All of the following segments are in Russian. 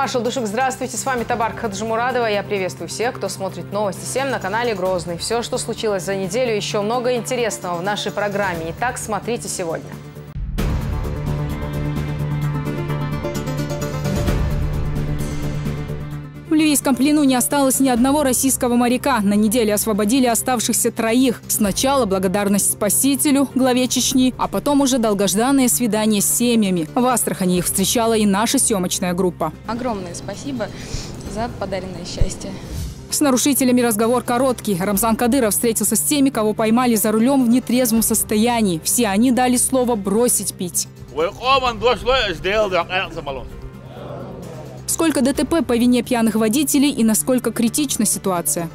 Маршал Душук, здравствуйте. С вами Табарк Хаджимурадова. Я приветствую всех, кто смотрит новости 7 на канале Грозный. Все, что случилось за неделю, еще много интересного в нашей программе. Итак, смотрите сегодня. В ливийском плену не осталось ни одного российского моряка. На неделе освободили оставшихся 3. Сначала благодарность спасителю, главе Чечни, а потом уже долгожданное свидание с семьями. В Астрахани их встречала и наша съемочная группа. Огромное спасибо за подаренное счастье. С нарушителями разговор короткий. Рамзан Кадыров встретился с теми, кого поймали за рулем в нетрезвом состоянии. Все они дали слово бросить пить. Сколько ДТП по вине пьяных водителей и насколько критична ситуация?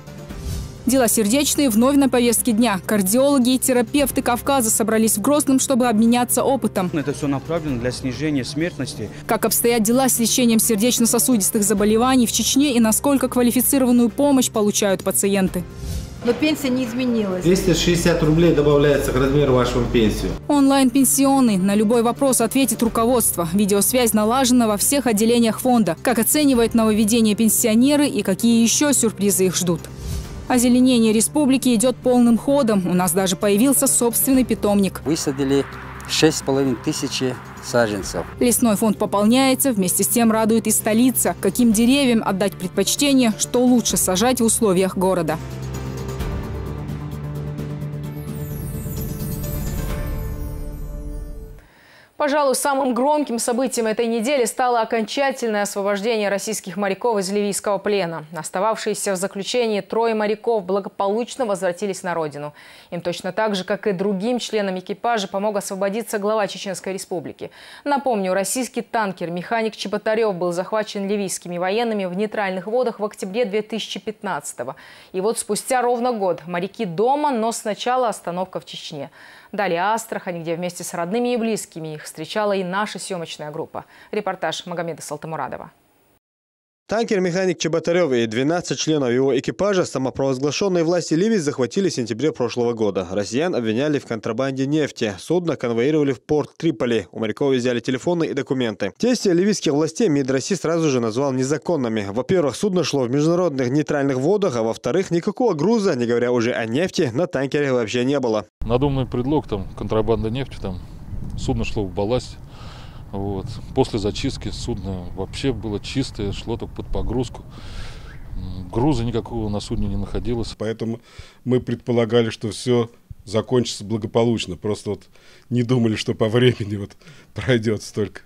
Дела сердечные вновь на повестке дня. Кардиологи и терапевты Кавказа собрались в Грозном, чтобы обменяться опытом. Это все направлено для снижения смертности. Как обстоят дела с лечением сердечно-сосудистых заболеваний в Чечне и насколько квалифицированную помощь получают пациенты? Но пенсия не изменилась. 260 рублей добавляется к размеру вашего пенсии. Онлайн-пенсионный. На любой вопрос ответит руководство. Видеосвязь налажена во всех отделениях фонда. Как оценивают нововведения пенсионеры и какие еще сюрпризы их ждут? Озеленение республики идет полным ходом. У нас даже появился собственный питомник. Высадили 6500 саженцев. Лесной фонд пополняется, вместе с тем радует и столица. Каким деревьям отдать предпочтение, что лучше сажать в условиях города? Пожалуй, самым громким событием этой недели стало окончательное освобождение российских моряков из ливийского плена. Остававшиеся в заключении 3 моряков благополучно возвратились на родину. Им точно так же, как и другим членам экипажа, помог освободиться глава Чеченской республики. Напомню, российский танкер «Механик Чеботарев» был захвачен ливийскими военными в нейтральных водах в октябре 2015-го. И вот спустя ровно год моряки дома, но сначала остановка в Чечне. Далее Астрахань, где вместе с родными и близкими их встречала и наша съемочная группа. Репортаж Магомеда Салтамурадова. Танкер «Механик Чеботарев» и 12 членов его экипажа самопровозглашенные власти Ливии захватили в сентябре прошлого года. Россиян обвиняли в контрабанде нефти. Судно конвоировали в порт Триполи. У моряков взяли телефоны и документы. Действия ливийских властей МИД России сразу же назвал незаконными. Во-первых, судно шло в международных нейтральных водах, а во-вторых, никакого груза, не говоря уже о нефти, на танкере вообще не было. Надуманный предлог, контрабанда нефти, судно шло в балласте. Вот. После зачистки судно вообще было чистое, шло только под погрузку. Груза никакого на судне не находилось. Поэтому мы предполагали, что все закончится благополучно. Просто не думали, что по времени пройдет столько.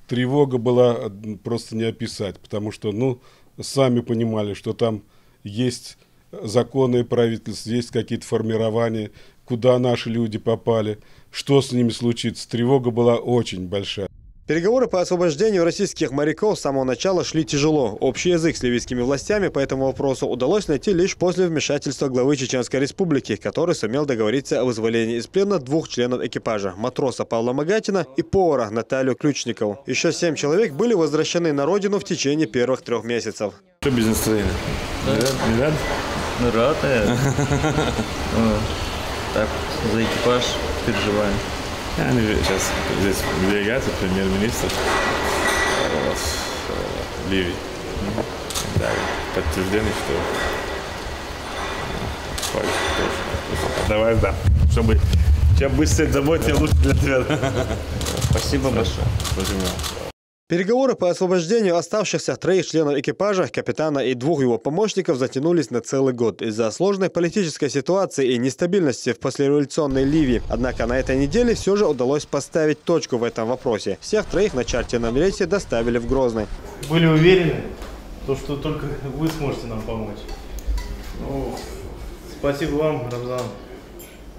Тревога была просто не описать, потому что, сами понимали, что там есть законы правительства, есть какие-то формирования, куда наши люди попали, что с ними случится. Тревога была очень большая. Переговоры по освобождению российских моряков с самого начала шли тяжело. Общий язык с ливийскими властями по этому вопросу удалось найти лишь после вмешательства главы Чеченской республики, который сумел договориться о вызволении из плена 2 членов экипажа – матроса Павла Магатина и повара Наталью Ключникову. Еще 7 человек были возвращены на родину в течение первых 3 месяцев. Что без настроения? Не рад? Рад я. Так, за экипаж переживаем. Они сейчас здесь делегация, премьер-министр Ливии. Да, подтверждение, что давай, чтобы чем быстрее домой, тем лучше для тебя. Спасибо большое. Спасибо. Переговоры по освобождению оставшихся 3 членов экипажа, капитана и 2 его помощников затянулись на целый год из-за сложной политической ситуации и нестабильности в послереволюционной Ливии. Однако на этой неделе все же удалось поставить точку в этом вопросе. Всех 3 на чартерном рейсе доставили в Грозный. Были уверены, что только вы сможете нам помочь. Спасибо вам, Рамзан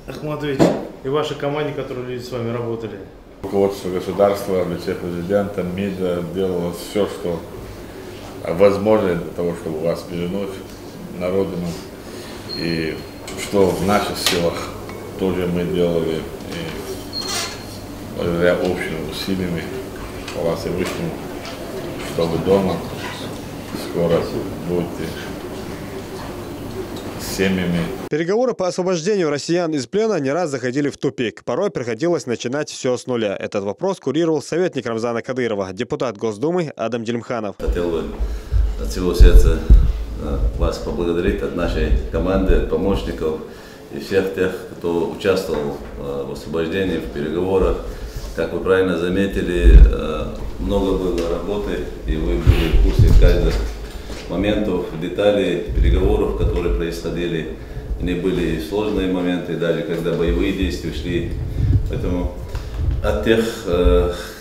Ахматович, и вашей команде, которые люди с вами работали. Руководство государства, в лице президента, МИДа делало все, что возможно для того, чтобы вас вернуть на родину. И что в наших силах тоже мы делали. И благодаря общим усилиям, хвала Всевышнему, что вы дома скоро будете семьями. Переговоры по освобождению россиян из плена не раз заходили в тупик. Порой приходилось начинать все с нуля. Этот вопрос курировал советник Рамзана Кадырова, депутат Госдумы Адам Делимханов. Хотел бы от всего сердца вас поблагодарить, от нашей команды, от помощников и всех тех, кто участвовал в освобождении, в переговорах. Как вы правильно заметили, много было работы, и вы были в курсе каждых моментов, деталей переговоров, которые происходили. Они были сложные моменты, даже когда боевые действия шли. Поэтому от тех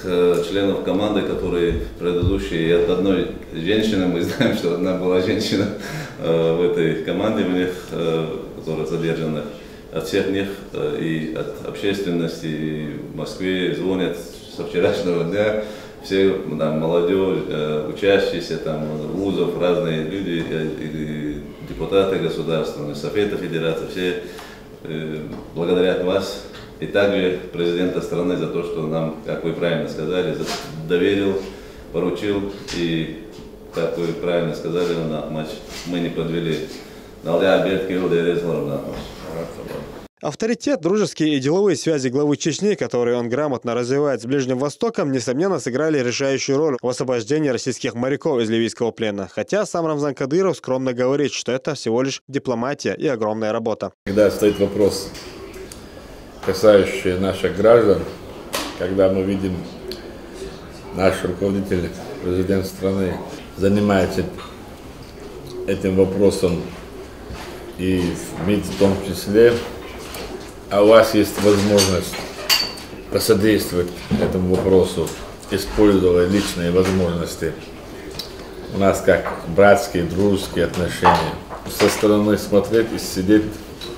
членов команды, которые предыдущие, и от одной женщины, мы знаем, что одна была женщина в этой команде, которая задержана, от всех них и от общественности и в Москве звонят со вчерашнего дня. Все там, молодежь, учащиеся там, вузов, разные люди, и депутаты государственных, Совета Федерации, все благодарят вас и также президента страны за то, что нам, как вы правильно сказали, доверил, поручил, и, как вы правильно сказали, мы не подвели. Авторитет, дружеские и деловые связи главы Чечни, которые он грамотно развивает с Ближним Востоком, несомненно, сыграли решающую роль в освобождении российских моряков из ливийского плена. Хотя сам Рамзан Кадыров скромно говорит, что это всего лишь дипломатия и огромная работа. Когда стоит вопрос, касающий наших граждан, когда мы видим, наш руководитель, президент страны, занимается этим вопросом и в МИД в том числе, а у вас есть возможность посодействовать этому вопросу, используя личные возможности. У нас как братские, дружеские отношения. Со стороны смотреть и сидеть,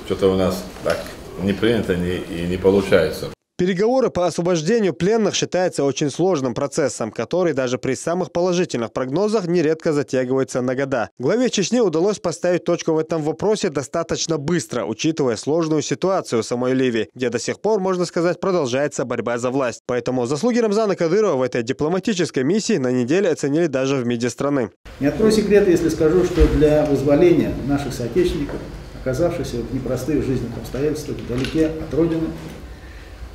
что-то у нас так не принято и не получается. Переговоры по освобождению пленных считаются очень сложным процессом, который даже при самых положительных прогнозах нередко затягивается на года. Главе Чечни удалось поставить точку в этом вопросе достаточно быстро, учитывая сложную ситуацию в самой Ливии, где до сих пор, можно сказать, продолжается борьба за власть. Поэтому заслуги Рамзана Кадырова в этой дипломатической миссии на неделе оценили даже в МИДе страны. Не открою секрета, если скажу, что для вызволения наших соотечественников, оказавшихся в непростых жизненных обстоятельствах вдалеке от Родины,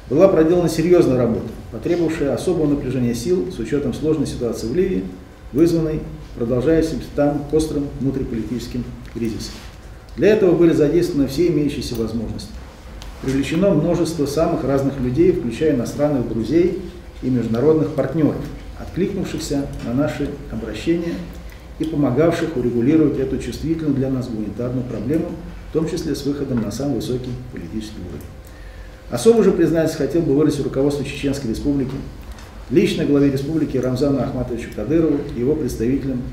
была проделана серьезная работа, потребовавшая особого напряжения сил с учетом сложной ситуации в Ливии, вызванной продолжающимся там острым внутриполитическим кризисом. Для этого были задействованы все имеющиеся возможности. Привлечено множество самых разных людей, включая иностранных друзей и международных партнеров, откликнувшихся на наши обращения и помогавших урегулировать эту чувствительную для нас гуманитарную проблему, в том числе с выходом на самый высокий политический уровень. Особо же признательность хотел бы выразить руководству Чеченской Республики, лично главе республики Рамзану Ахматовичу Кадырову и его представителям,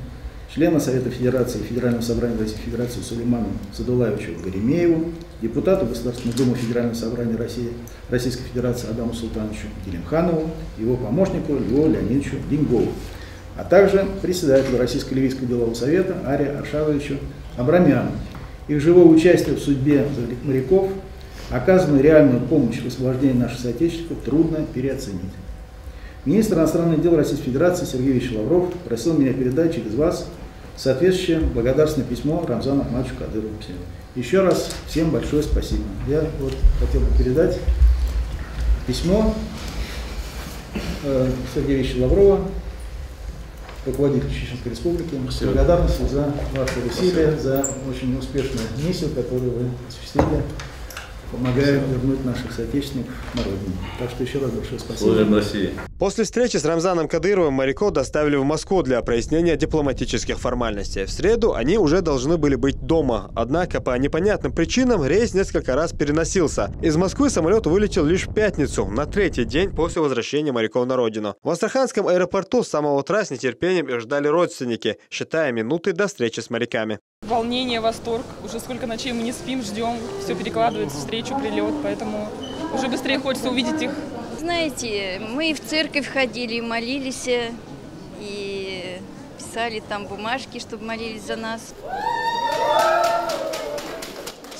членам Совета Федерации и Федерального собрания Российской Федерации Сулейману Садулаевичу Гаримееву, депутату Государственной Думы Федерального собрания Российской Федерации Адаму Султановичу Делимханову, его помощнику Льву Леонидовичу Деньгову, а также председателю Российско-Ливийского делового совета Ария Аршавовичу Абрамяну. Их живое участие в судьбе моряков, оказанную реальную помощь в освобождении наших соотечественников трудно переоценить. Министр иностранных дел Российской Федерации Сергей Викторович Лавров просил меня передать через вас соответствующее благодарственное письмо Рамзану Ахматовичу Кадырову. Еще раз всем большое спасибо. Я вот хотел бы передать письмо Сергея Викторовича Лаврова, руководителю Чеченской Республики, с благодарностью за ваши усилия, за очень успешную миссию, которую вы осуществили, помогая вернуть наших соотечественников на родину. Так что еще раз большое спасибо. Служим России. После встречи с Рамзаном Кадыровым моряков доставили в Москву для прояснения дипломатических формальностей. В среду они уже должны были быть дома. Однако по непонятным причинам рейс несколько раз переносился. Из Москвы самолет вылетел лишь в пятницу, на третий день после возвращения моряков на родину. В Астраханском аэропорту с самого утра с нетерпением их ждали родственники, считая минуты до встречи с моряками. Волнение, восторг. Уже сколько ночей мы не спим, ждем. Все перекладывается, встречу, прилет. Поэтому уже быстрее хочется увидеть их. Знаете, мы и в церковь ходили, молились, и писали там бумажки, чтобы молились за нас.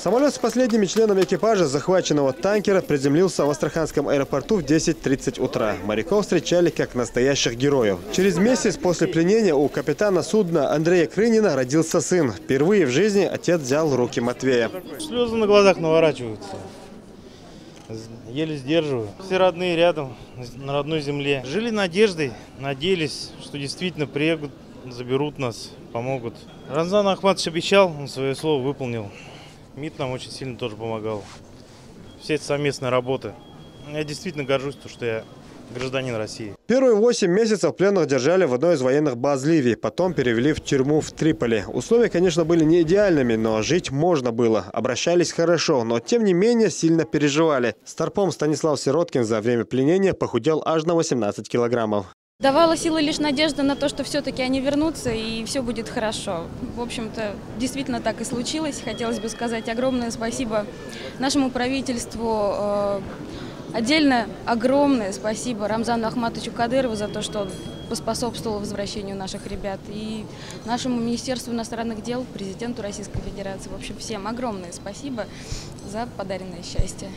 Самолет с последними членами экипажа захваченного танкера приземлился в Астраханском аэропорту в 10:30 утра. Моряков встречали как настоящих героев. Через месяц после пленения у капитана судна Андрея Крынина родился сын. Впервые в жизни отец взял в руки Матвея. Слезы на глазах наворачиваются. Еле сдерживаю. Все родные рядом, на родной земле. Жили надеждой, надеялись, что действительно приедут, заберут нас, помогут. Рамзан Ахматович обещал, он свое слово выполнил. МИД нам очень сильно тоже помогал. Все эти совместные работы. Я действительно горжусь, что я гражданин России. Первые 8 месяцев пленных держали в одной из военных баз Ливии. Потом перевели в тюрьму в Триполи. Условия, конечно, были не идеальными, но жить можно было. Обращались хорошо, но тем не менее сильно переживали. Старпом Станислав Сироткин за время пленения похудел аж на 18 килограммов. Давала силы лишь надежда на то, что все-таки они вернутся и все будет хорошо. В общем-то, действительно так и случилось. Хотелось бы сказать огромное спасибо нашему правительству. Отдельно огромное спасибо Рамзану Ахматовичу Кадырову за то, что он поспособствовал возвращению наших ребят. И нашему Министерству иностранных дел, президенту Российской Федерации. В общем, всем огромное спасибо за подаренное счастье.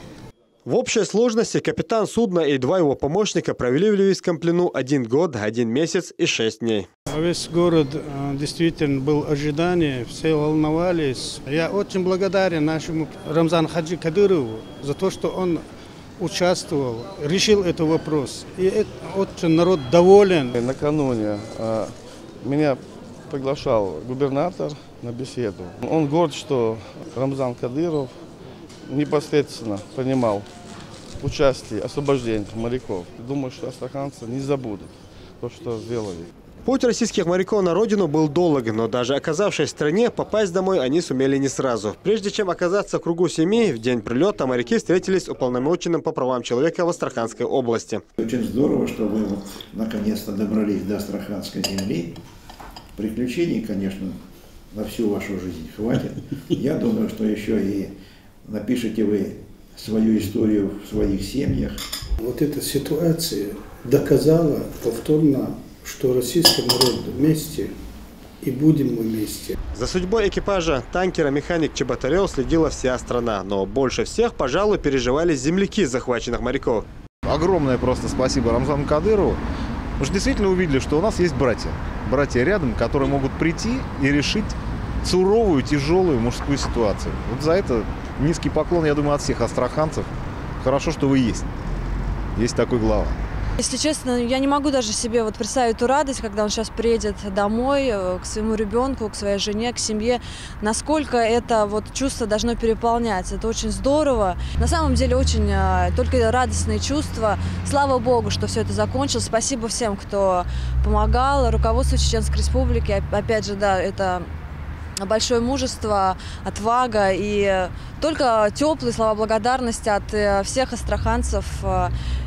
В общей сложности капитан судна и 2 его помощника провели в ливийском плену 1 год, 1 месяц и 6 дней. Весь город действительно был ожидание, все волновались. Я очень благодарен нашему Рамзану Хаджи Кадырову за то, что он участвовал, решил этот вопрос. И очень народ доволен. Накануне меня приглашал губернатор на беседу. Он горд, что Рамзан Кадыров непосредственно принимал участие в освобождении моряков. Думаю, что астраханцы не забудут то, что сделали. Путь российских моряков на родину был долг, но даже оказавшись в стране, попасть домой они сумели не сразу. Прежде чем оказаться в кругу семьи, в день прилета моряки встретились с уполномоченным по правам человека в Астраханской области. Очень здорово, что вы наконец-то добрались до Астраханской земли. Приключений, конечно, на всю вашу жизнь хватит. Я думаю, что еще и напишите вы свою историю в своих семьях. Вот эта ситуация доказала повторно, что российский народ вместе и будем мы вместе. За судьбой экипажа танкера механик Чеботарев следила вся страна. Но больше всех, пожалуй, переживали земляки захваченных моряков. Огромное просто спасибо Рамзану Кадырову. Мы же действительно увидели, что у нас есть братья. Братья рядом, которые могут прийти и решить суровую, тяжелую мужскую ситуацию. Вот за это низкий поклон, я думаю, от всех астраханцев. Хорошо, что вы есть. Есть такой глава. Если честно, я не могу даже себе представить ту радость, когда он сейчас приедет домой к своему ребенку, к своей жене, к семье. Насколько это чувство должно переполнять. Это очень здорово. На самом деле очень только радостные чувства. Слава Богу, что все это закончилось. Спасибо всем, кто помогал. Руководству Чеченской Республики. Опять же, да, это большое мужество, отвага и только теплые слова благодарности от всех астраханцев.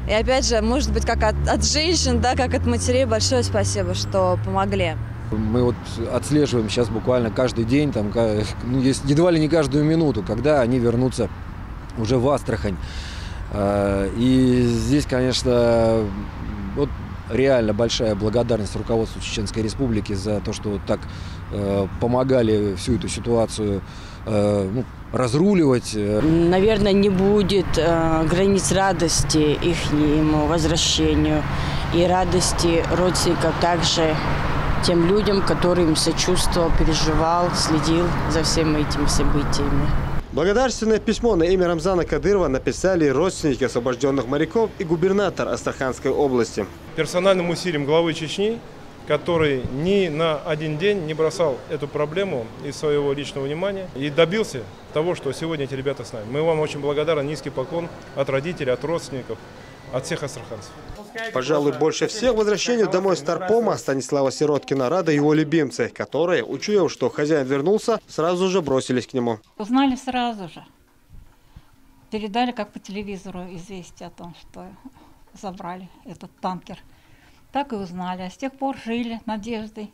И опять же, может быть, как от женщин, да, как от матерей, большое спасибо, что помогли. Мы отслеживаем сейчас буквально каждый день, едва ли не каждую минуту, когда они вернутся уже в Астрахань. И здесь, конечно, реально большая благодарность руководству Чеченской Республики за то, что так помогали всю эту ситуацию разруливать. Наверное, не будет границ радости их возвращению и радости родственников также тем людям, которым сочувствовал, переживал, следил за всеми этими событиями. Благодарственное письмо на имя Рамзана Кадырова написали родственники освобожденных моряков и губернатор Астраханской области. Персональным усилием главы Чечни, который ни на один день не бросал эту проблему из своего личного внимания и добился того, что сегодня эти ребята с нами. Мы вам очень благодарны, низкий поклон от родителей, от родственников, от всех астраханцев. Пожалуй, больше всех возвращению домой Старпома Станислава Сироткина рады его любимцы, которые, учуяв, что хозяин вернулся, сразу же бросились к нему. Узнали сразу же. Передали как по телевизору известие о том, что забрали этот танкер. Так и узнали. А с тех пор жили надеждой.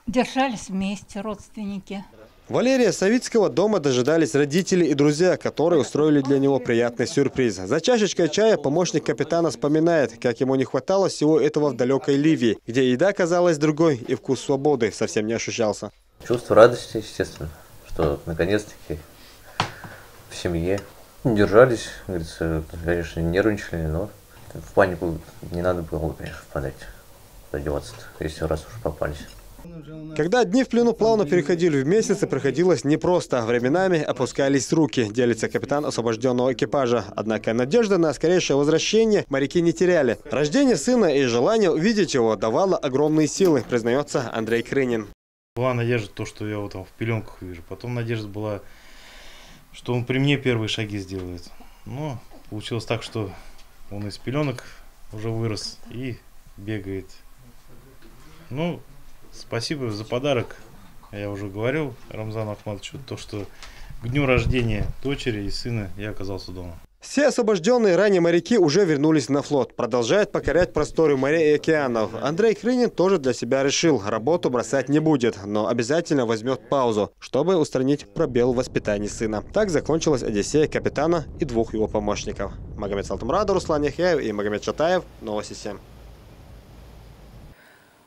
Держались вместе родственники. Валерия Савицкого дома дожидались родители и друзья, которые устроили для него приятный сюрприз. За чашечкой чая помощник капитана вспоминает, как ему не хватало всего этого в далекой Ливии, где еда казалась другой и вкус свободы совсем не ощущался. Чувство радости, естественно, что наконец-таки в семье. Держались, говорится, конечно, нервничали, но в панику не надо было, конечно, впадать, одеваться, если раз уж попались. Когда дни в плену плавно переходили в месяцы, приходилось непросто. Временами опускались руки, делится капитан освобожденного экипажа. Однако надежды на скорейшее возвращение моряки не теряли. Рождение сына и желание увидеть его давало огромные силы, признается Андрей Крынин. Была надежда, то, что я вот там в пеленках вижу. Потом надежда была, что он при мне первые шаги сделает. Но получилось так, что он из пеленок уже вырос и бегает. Ну, спасибо за подарок. Я уже говорил Рамзану Ахматовичу, то, что к дню рождения дочери и сына я оказался дома. Все освобожденные ранее моряки уже вернулись на флот. Продолжают покорять просторы морей и океанов. Андрей Крынин тоже для себя решил, работу бросать не будет, но обязательно возьмет паузу, чтобы устранить пробел в воспитании сына. Так закончилась одиссея капитана и двух его помощников. Магомед Салтумрадов, Руслан Яхяев и Магомед Шатаев. Новости 7.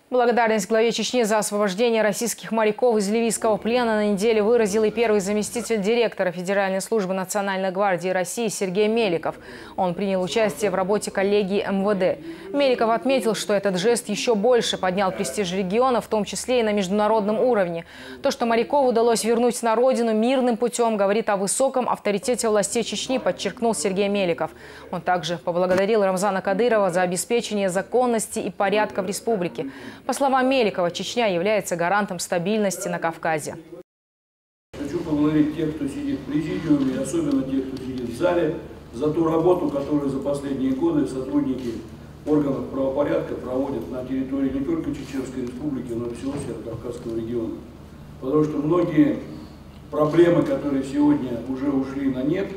Благодарность главе Чечни за освобождение российских моряков из ливийского плена на неделе выразил и первый заместитель директора Федеральной службы Национальной гвардии России Сергей Меликов. Он принял участие в работе коллегии МВД. Меликов отметил, что этот жест еще больше поднял престиж региона, в том числе и на международном уровне. То, что моряков удалось вернуть на родину мирным путем, говорит о высоком авторитете властей Чечни, подчеркнул Сергей Меликов. Он также поблагодарил Рамзана Кадырова за обеспечение законности и порядка в республике. По словам Меликова, Чечня является гарантом стабильности на Кавказе. Хочу поблагодарить тех, кто сидит в президиуме, особенно тех, кто сидит в зале, за ту работу, которую за последние годы сотрудники органов правопорядка проводят на территории не только Чеченской Республики, но и всего Северокавказского региона. Потому что многие проблемы, которые сегодня уже ушли на нет,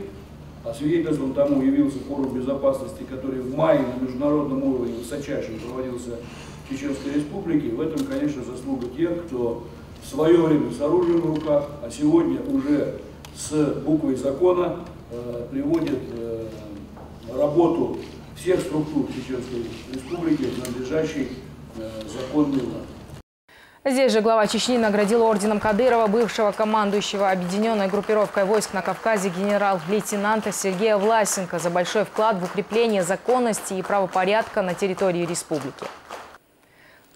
а свидетельством тому явился форум безопасности, который в мае на международном уровне высочайшем проводился в Чеченской Республике. В этом, конечно, заслуга тех, кто в свое время с оружием в руках, а сегодня уже с буквой закона приводит работу всех структур Чеченской Республики в надлежащий законный лад. Здесь же глава Чечни наградил орденом Кадырова бывшего командующего объединенной группировкой войск на Кавказе генерал-лейтенанта Сергея Власенко за большой вклад в укрепление законности и правопорядка на территории республики.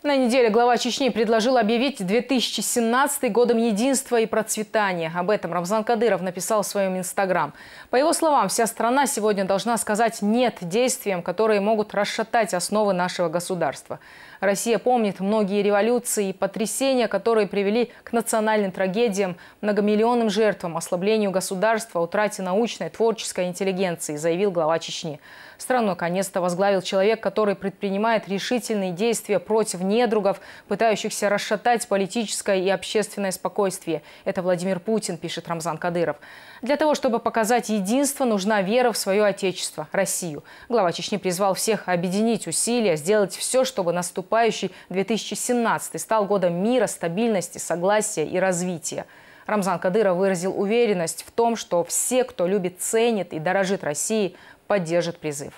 На неделе глава Чечни предложил объявить 2017 годом единства и процветания. Об этом Рамзан Кадыров написал в своем инстаграм. По его словам, вся страна сегодня должна сказать «нет» действиям, которые могут расшатать основы нашего государства. Россия помнит многие революции и потрясения, которые привели к национальным трагедиям, многомиллионным жертвам, ослаблению государства, утрате научной, творческой интеллигенции, заявил глава Чечни. Страну наконец-то возглавил человек, который предпринимает решительные действия против недругов, пытающихся расшатать политическое и общественное спокойствие. Это Владимир Путин, пишет Рамзан Кадыров. Для того, чтобы показать единство, нужна вера в свое отечество, Россию. Глава Чечни призвал всех объединить усилия, сделать все, чтобы наступающий 2017 стал годом мира, стабильности, согласия и развития. Рамзан Кадыров выразил уверенность в том, что все, кто любит, ценит и дорожит Россией, поддержит призыв.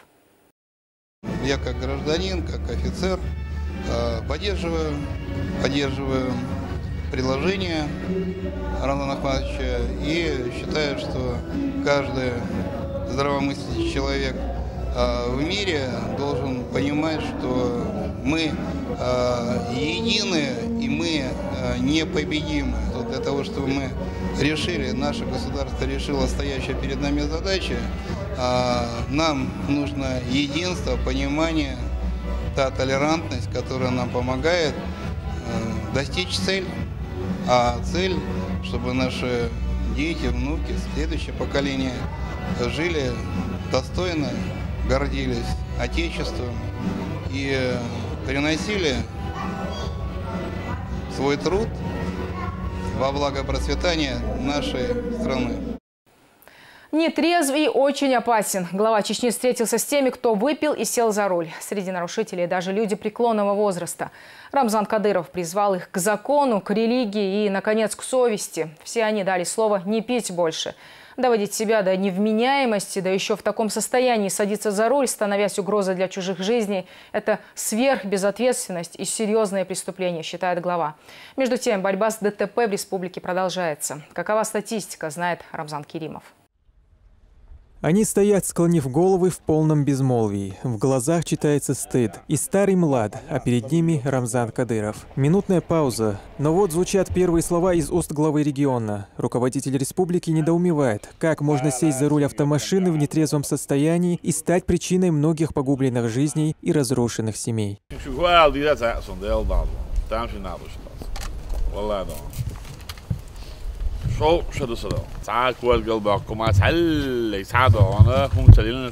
Я как гражданин, как офицер поддерживаю предложение Рамзана Ахматовича и считаю, что каждый здравомыслящий человек в мире должен понимать, что мы едины и мы непобедимы. Для того, чтобы мы решили, наше государство решило стоящие перед нами задачи, нам нужно единство, понимание, та толерантность, которая нам помогает достичь цели. А цель, чтобы наши дети, внуки, следующее поколение жили достойно, гордились Отечеством и приносили свой труд во благо процветания нашей страны. Нетрезв и очень опасен. Глава Чечни встретился с теми, кто выпил и сел за руль. Среди нарушителей даже люди преклонного возраста. Рамзан Кадыров призвал их к закону, к религии и, наконец, к совести. Все они дали слово не пить больше. Доводить себя до невменяемости, да еще в таком состоянии садиться за руль, становясь угрозой для чужих жизней – это сверхбезответственность и серьезное преступление, считает глава. Между тем, борьба с ДТП в республике продолжается. Какова статистика, знает Рамзан Керимов. Они стоят, склонив головы в полном безмолвии. В глазах читается стыд. И старый млад, а перед ними Рамзан Кадыров. Минутная пауза. Но вот звучат первые слова из уст главы региона. Руководитель республики недоумевает, как можно сесть за руль автомашины в нетрезвом состоянии и стать причиной многих погубленных жизней и разрушенных семей. Zo zullen ze dan. Taak wordt gelbak, kom maar hellijk, taak hoe moet je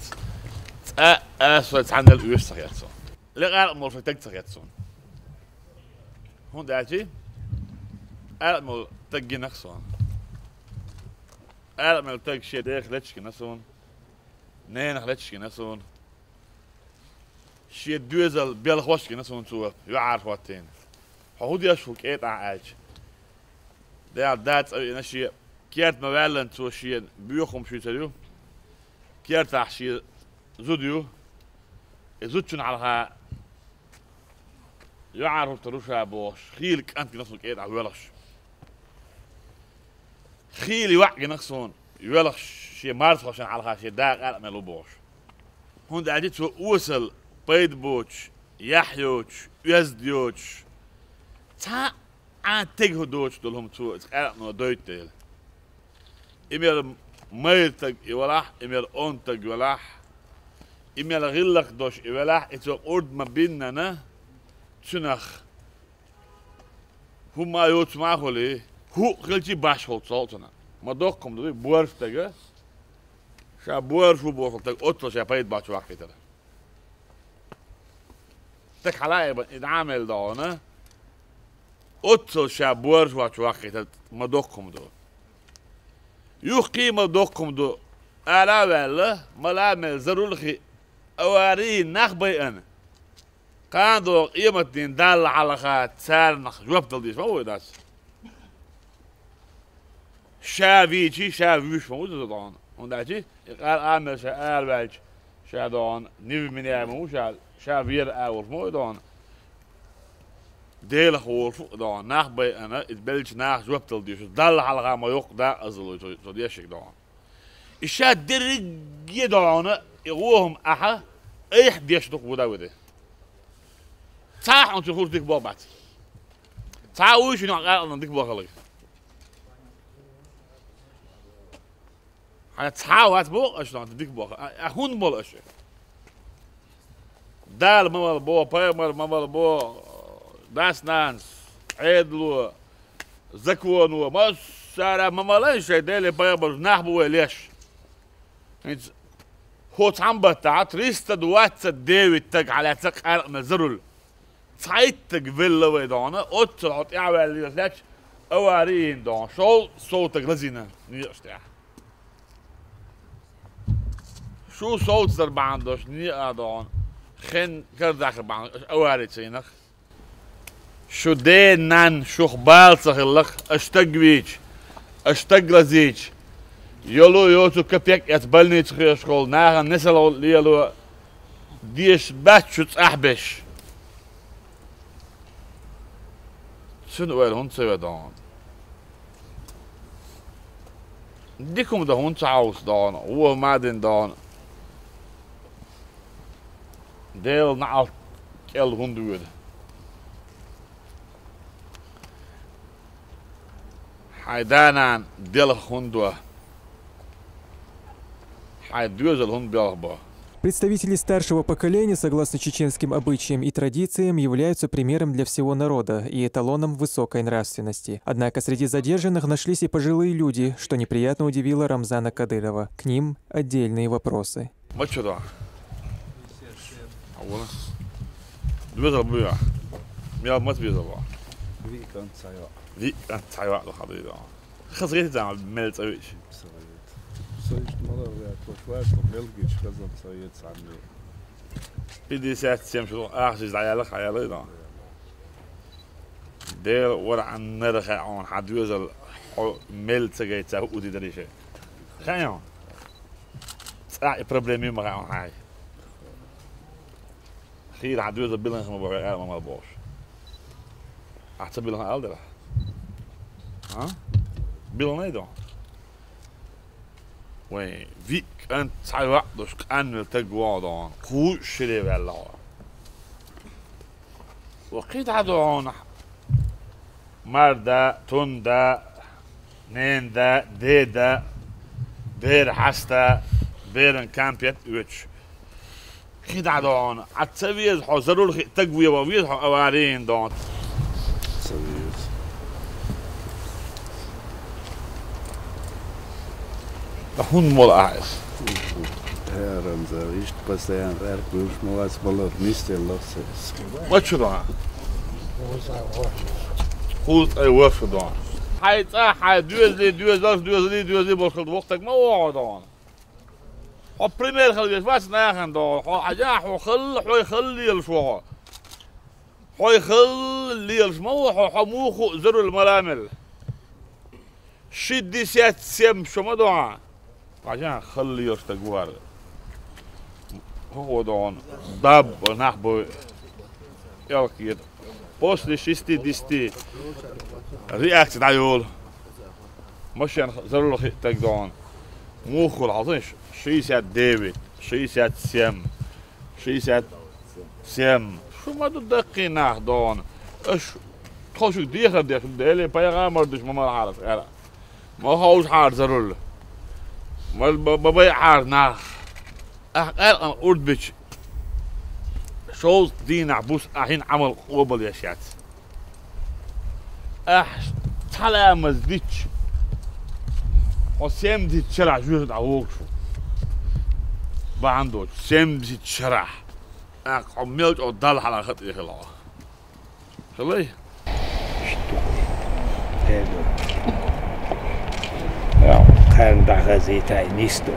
het? Zo het handel Oostenrijk het zo. Lekker maar vertekt het zo. Hoe dat je? Maar tegen niks zo. Maar tegen shit echt letjes na zo. Nee, nog letjes na zo. Shit duizel Belgisch na zo zo. Ja, wat in. Hoe die is voor het uit. Dat als je keert me wel en zoals je een buur komt schieten, keert als je zo doet, je doet je naar haar, ja, roept de Russia boos, giel kan je nog zo keer wel eens, giel je wacht je nog zo'n, wel eens je maar als je naar haar je daar uit met loopt boos, want dat is zo oezel, peetboot, jachtjoot, uisjoot, ta. Tegen Duits door hem toe, het gaat nog Duits. Immer meertag iwalah, immer ontag iwalah, immer rillig dos iwalah. Het is ord maar binnen, hè? Tsunach. Hoe maar je het maar hoor, hoe geldt je bashold zoltana? Maar toch komt er weer boerstegen. Zij boervoetbal tegen otto, zij paait batje wachten. Tek halai in aanmeld dan, hè? Otto shabuar wat wacht ma dokkum do. Yuqi ma dokkum do. Ala wala malamel zarulhi awari nakhbayan. Qando qimat din dal ala khat sar nakh jwabtal dis ma das. Shavichi shavish ma do dan. Ondaji qal amel shal waj shadan niv min yamu shal shavir awr mo dan. Deel gehoord dan nacht bij en het belletje nacht zwaptel dus dal halga maar ook daar azul zo die shit dan is het dirige dan يقوهم احا اي حد يشتق ودا ودا صح انت تقول ديك بابات تعاوي شنو قال ديك بخلي تعاوات بو اشلون ديك بخ هون بول اش دال ما بو بايمر ما بو داس نانس عيدلو زكونو ما سارا ما ليش ديلي بايبر نحبو ليش انت هو تعمبتا تريستا دوات ديويد تك على تك عرق مزرل تعيتك فيلا ويدانا اوترات اعوال ليش اوارين دان شو صوتك لزينا نيشتاح شو صوت زرباندوش ني ادان خن كرداخ بان اواري تسينخ شو دينان شو خبال صخلخ اشتقويج اشتقلزيج يلو يوتو كبيك يتبلني تخير شغل ناغا نسلو ليلو ديش باتشو تأحبش شنو ويل هون تسوي دان ديكم ده هون تعوص دان هو مادن دان ديل نعال كيل هون دوود حيدانان ديل هون دوه Представители старшего поколения, согласно чеченским обычаям и традициям, являются примером для всего народа и эталоном высокой нравственности. Однако среди задержанных нашлись и пожилые люди, что неприятно удивило Рамзана Кадырова. К ним отдельные вопросы. بدي شو أخذ عيالك عيالي ده دير ورا عن نرخ عن حد يوزل ميل تجي تسوي ودي دري شيء خيان صار بروبلمي مع هاي خير حد يوزل بيلن ما بقى ما باش أحسب بيلن ألدر ها بيلن أيضا وين فيك أنت سايوقتش كأن التجوادان خوش لي بالله وقيد عدوان مردا توندا نيندا ديدا دير حستا ديرن كامبيت ويتش قيد عدوان عتسويز حضروا لك تجوية وويز حوارين دون سويز هون ملاحظ Herren, ze ist passiert, plus molas valor mister losses. Wat je dan? Goed, hij wordt gedaan. Hij duurt wordt وقتك ما وعدان. هو بريمير خلي بس ناخن دون. هو حجاح ويخلي الشوا. هو يخلي الشموع وحموخ زر المرامل. شدي سيات سيم شو ما دون. عشان خلي يرتقوار. هو دون داب ونحبو يلقيت بوست شيستي ديستي رياكت دايول مش زرلو خيتك دون موخو العطش شيسات ديفيد شيسات سيم شيسات سيم شو ما تدقينا دون اش تخشك ديخر ديلي بايغامر دش ما عارف ما هوش حار زرل ما ببيع حار ناخ أنا أردبش شوز دين عبوس أحين عمل قبل يا شات تلا مزديتش وسيم دي تشرع جوز عوق شو بعندو سيم دي تشرع عملت أضل على خط إخلاء خليه كان دعغزيتاي نيستو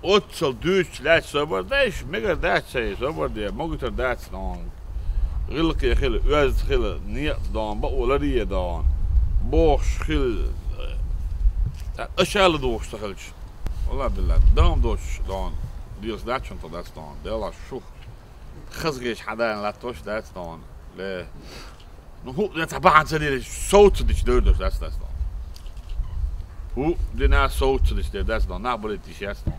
Otsal Duits laat zomaar deze mega dat zei zomaar die mocht er dat staan. Rilke gillen, uit gillen, niet dan, maar olerie dan. Boos gillen. Ashale doos toch eens. Allah billah. Dan doos dan. Die is dat schon dat staan. Dela shoe. Khazgish حدا لا توش dat staan. لا. نهو نتبع زي صوت ديش دور dat staan. Hoe die na صوت ديش dat staan. Na بولي ديش staan.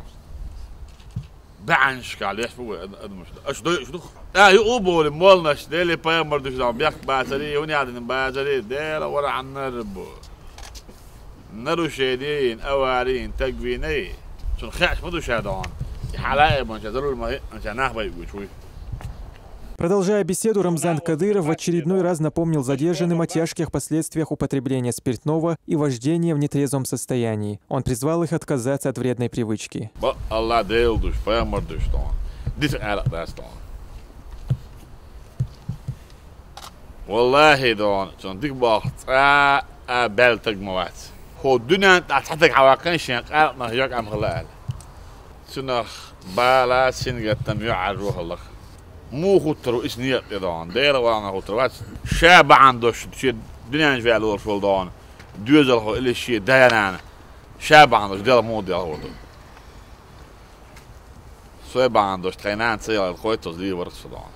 بعنش على يحفوا اش دو يقوبوا المولناش ديلي بايمر دوش دام بيحك باتري وني عادن باتري ديلا ورا عن نربو نرو شيدين اوارين تقويني شن خاش مدو شادون حلاقي من شادروا الماء عشان نحبي شوي. Продолжая беседу, Рамзан Кадыров в очередной раз напомнил задержанным о тяжких последствиях употребления спиртного и вождения в нетрезвом состоянии. Он призвал их отказаться от вредной привычки. مو خطر اسنية يدان دير وانا خطر شاب عندوش شيء دنيا في على الفلدان دوزل هو اللي شيء ديانا شاب عندوش دير مو دير هو شاب عندوش ترينان سير الخويتوز لي ورس فلدان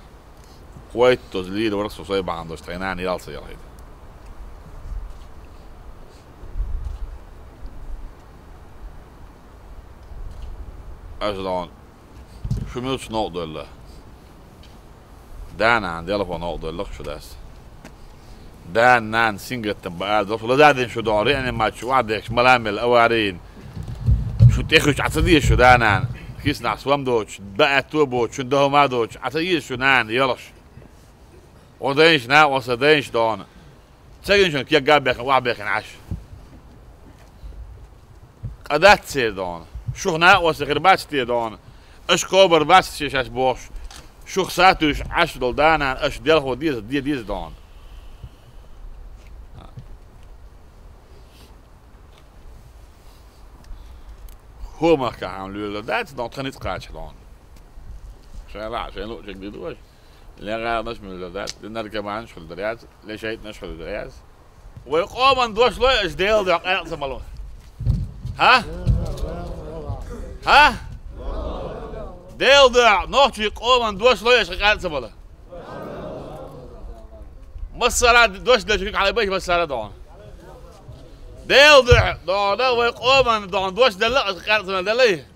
خويتوز لي ورس شاب عندوش ترينان يال سير هيد أجلان شو ميلش نقطة الله دانا عندي يلا فوق نقطة اللخ شو داس دانا سينجت تبقى ده ولا دادين شو داري يعني ما شو عندك ملامل أوارين شو تأخذ عصدية شو دانا كيس نعسوام دوش بقى توبوت شو ده ما دوش عصدية شو نان يلاش ودينش نا وصدينش دانا سجن شو كيا جابك وعبك عش قدرت سير دانا شو هنا وصغير بس تي دانا إيش كبر بس شيء شاش بوش شو خساتوش عش دولدانا اش ديال هو ديز دون هو ما كان عاملوا دات دون ترينيت قاعد دون شالا شنو جديد دوش لا غير مش من دات نرجع ما نشغل دريات ليش هيت نشغل دريات ويقوم ندوش لو اش ديال ده قاعد مالون ها ديل ده نوتي قوم دوش ليش قاعد سبله مسرات دوش ده على بيش مسرات دون ديل دعنا ويقوم دعنا دوش دلق قرطنا دليه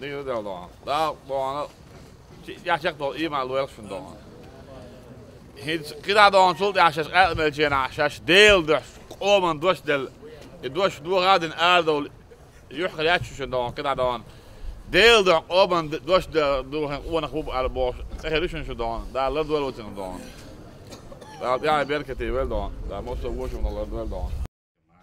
ديل دعنا دعنا يا شيخ دعنا إيه مع الويلش من دعنا كده دعنا صوت يا شيخ قرطنا الجينا عشاش ديل دعش قوم دوش دل دوش دو غادن آردو يحكي ياتشو شندون كده دعنا ديل دع قوم دوش دو وانا خوب على بوش تهريشن شندون ده لا دول وتندون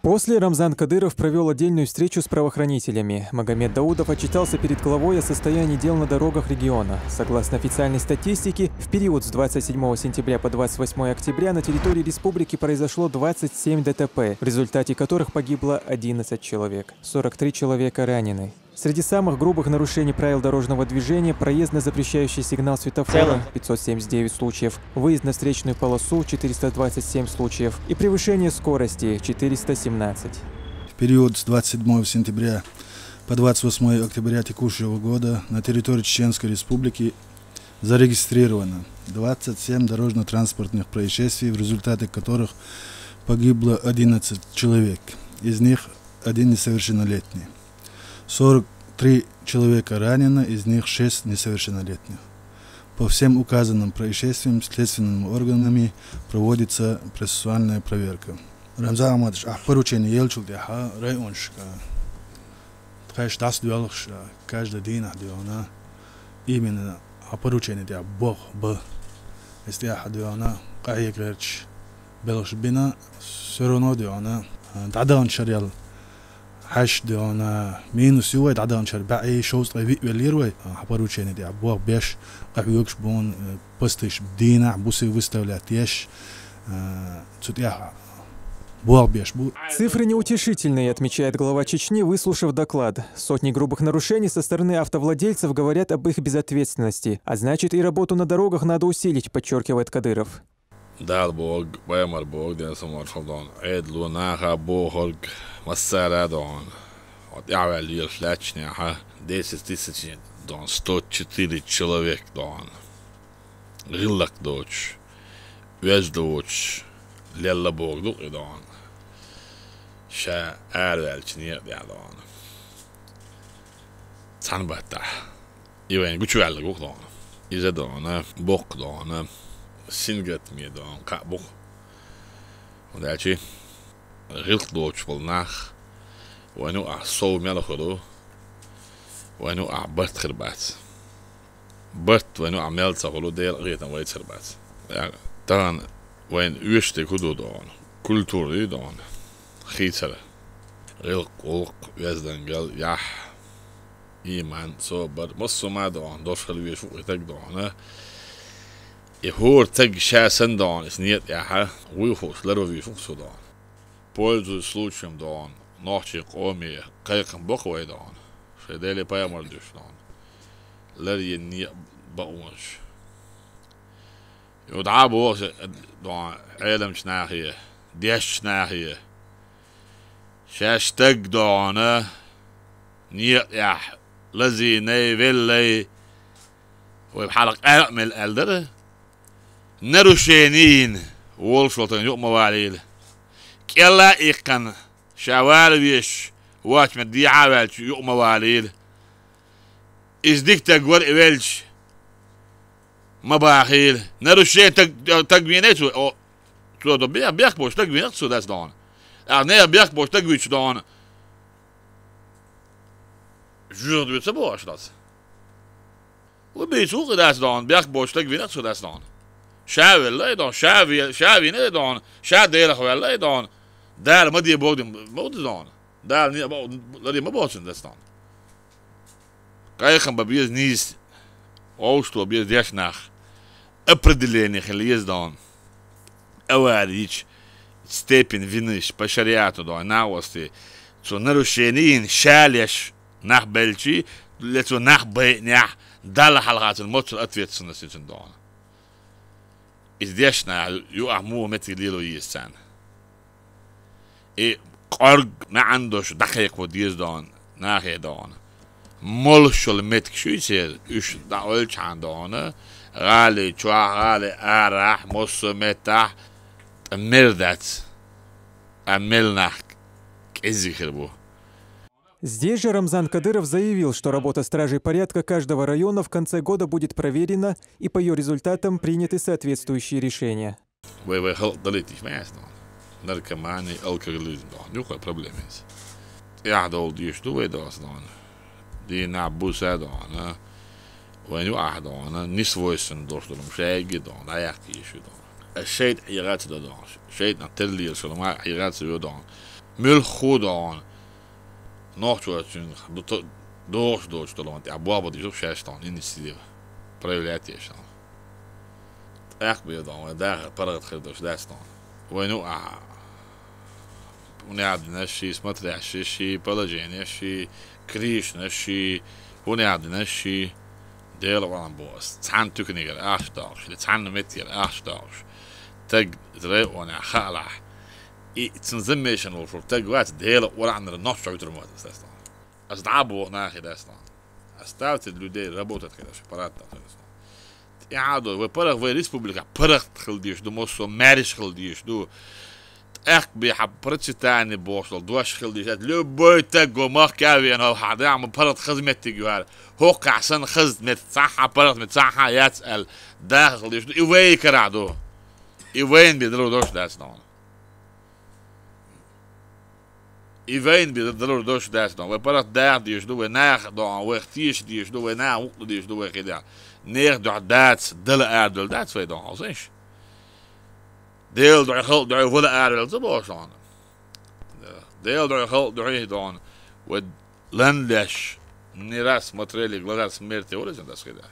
После Рамзан Кадыров провел отдельную встречу с правоохранителями. Магомед Даудов отчитался перед главой о состоянии дел на дорогах региона. Согласно официальной статистике, в период с 27 сентября по 28 октября на территории республики произошло 27 ДТП, в результате которых погибло 11 человек. 43 человека ранены. Среди самых грубых нарушений правил дорожного движения проезд на запрещающий сигнал светофора – 579 случаев, выезд на встречную полосу – 427 случаев и превышение скорости – 417. В период с 27 сентября по 28 октября текущего года на территории Чеченской Республики зарегистрировано 27 дорожно-транспортных происшествий, в результате которых погибло 11 человек, из них один несовершеннолетний. 43 человека ранено, из них 6 несовершеннолетних. По всем указанным происшествиям следственными органами проводится процессуальная проверка. Рамзан Ахмадович, поручение елчил деха районшка. Тхайш дас дуалхша, каждый день ахдиона. Именно поручение деха бог б. Если ахдиона кайек речь белош бина, все равно диона. Тадан шариал. حش دهانا مینوس یوید عدم شر بعی شوست قوی ولیروی حبروچینی دی عبوق بیش قویوکش بون پستش دینه عبوسی وستولاتیش цутяха. Цифры неутешительные, отмечает глава Чечни, выслушав доклад. Сотни грубых нарушений со стороны автовладельцев говорят об их безответственности. А значит, и работу на дорогах надо усилить, подчеркивает Кадыров. Dal bog, bajamar bog, den som var från Edlo, nära bog, massara don. Och jag väl gör släckning, jag har 10 don, 104 человек don. Rillak doch, väzdoch, lilla bog då don. Sha är väl ner där don. Sanbata. Jag är en god kväll då don. Iza don, bok don. Singat medan kabel. Och det är ju helt dåligt för nach. Och nu är så mycket då. Och nu är bort خربات. bort och nu är meld så håller det redan varit خربات. Ja, dan وين يشتي كده دون kultur دون خيتر. قلق يزدن قال يا إيمان صبر مصر ما دون دوش خلوي شو يتقدون. هور تج شاسن دان اسنيت ياها ويفوس لروي فوس دان بولزو سلوچم دان ناچي قومي قيقم بقوي دان شدالي بايمر دوش دان لري ني باونش يدعى بوغ دان علم شناهيه ديش شناهيه شاش تج دان نيت ياح لزي ني فيلي وبحلق أعمل ألدره نروشينين وولشلتن يوم مواليل كلا إيقن شوالبيش واش مدي عوالش يوم مواليل إزديك تقول إبلش مباخيل نروشين تقوينيتو أو تودو بيك بوش تقوينيتو داس دون أغنية بيك بوش تقوينيتو دون جور دويت سبوش داس وبيتوق داس دون بيك بوش تقوينيتو داس دون شاوي الله يدون شاوي ندون شا ديلخ ولا يدون دار ما دي بود دون دار ني لدي ما بوتن دستان كايخم ببيز نيس اوستو بيز ديشناخ определение خليز دون اواريچ степень вины по шариату дон наости цо нарушение шалеш нах белчи лецо нах бенях дал халгат الموت ответственности дон إزديشنا يقعموه متى ليلو يستان إيه قرق ما عندوش دقيق وديز دون ناخي دون ملشل متك شو يصير إيش داولش عندونه غالي شوا غالي أرح مص متح مردت Здесь же Рамзан Кадыров заявил, что работа стражей порядка каждого района в конце года будет проверена и по ее результатам приняты соответствующие решения. Уняднащи, смотрящие, положениющие, кришнащие, уняднащие, дело босс. Цан тукнигер, ашташ, цан метир, ашташ. Таг зреоня хала. И цнземешен волшур, таг ват дело уранер наш утрмот, стастан. Аздабу нахи дастан. Оставьте людей работать, когда аппарат. Иадо, вы парах вы республика, парах хилдиш, ду мосо мериш хилдиш, ду Эх, бихаб прочитание бошло, дуаш хилдишат, любой тагу махкавин هو حدا عم برد خدمة تجوار هو كعسن خدمة صحة برد متصحة يسأل داخل يشدو إيوين كرادو إيوين بيدلو دوش داستون إيوين بيدلو دوش داستون وبرد داخل يشدو وناخ دون وختيش يشدو وناخ وقت يشدو وكذا نير دو داتس دل أردل داتس في دون عزيش Deel door geld door willen aarden te bossen. Deel door geld door dan with landless niras materiële glad smerte hoor is dat scheda.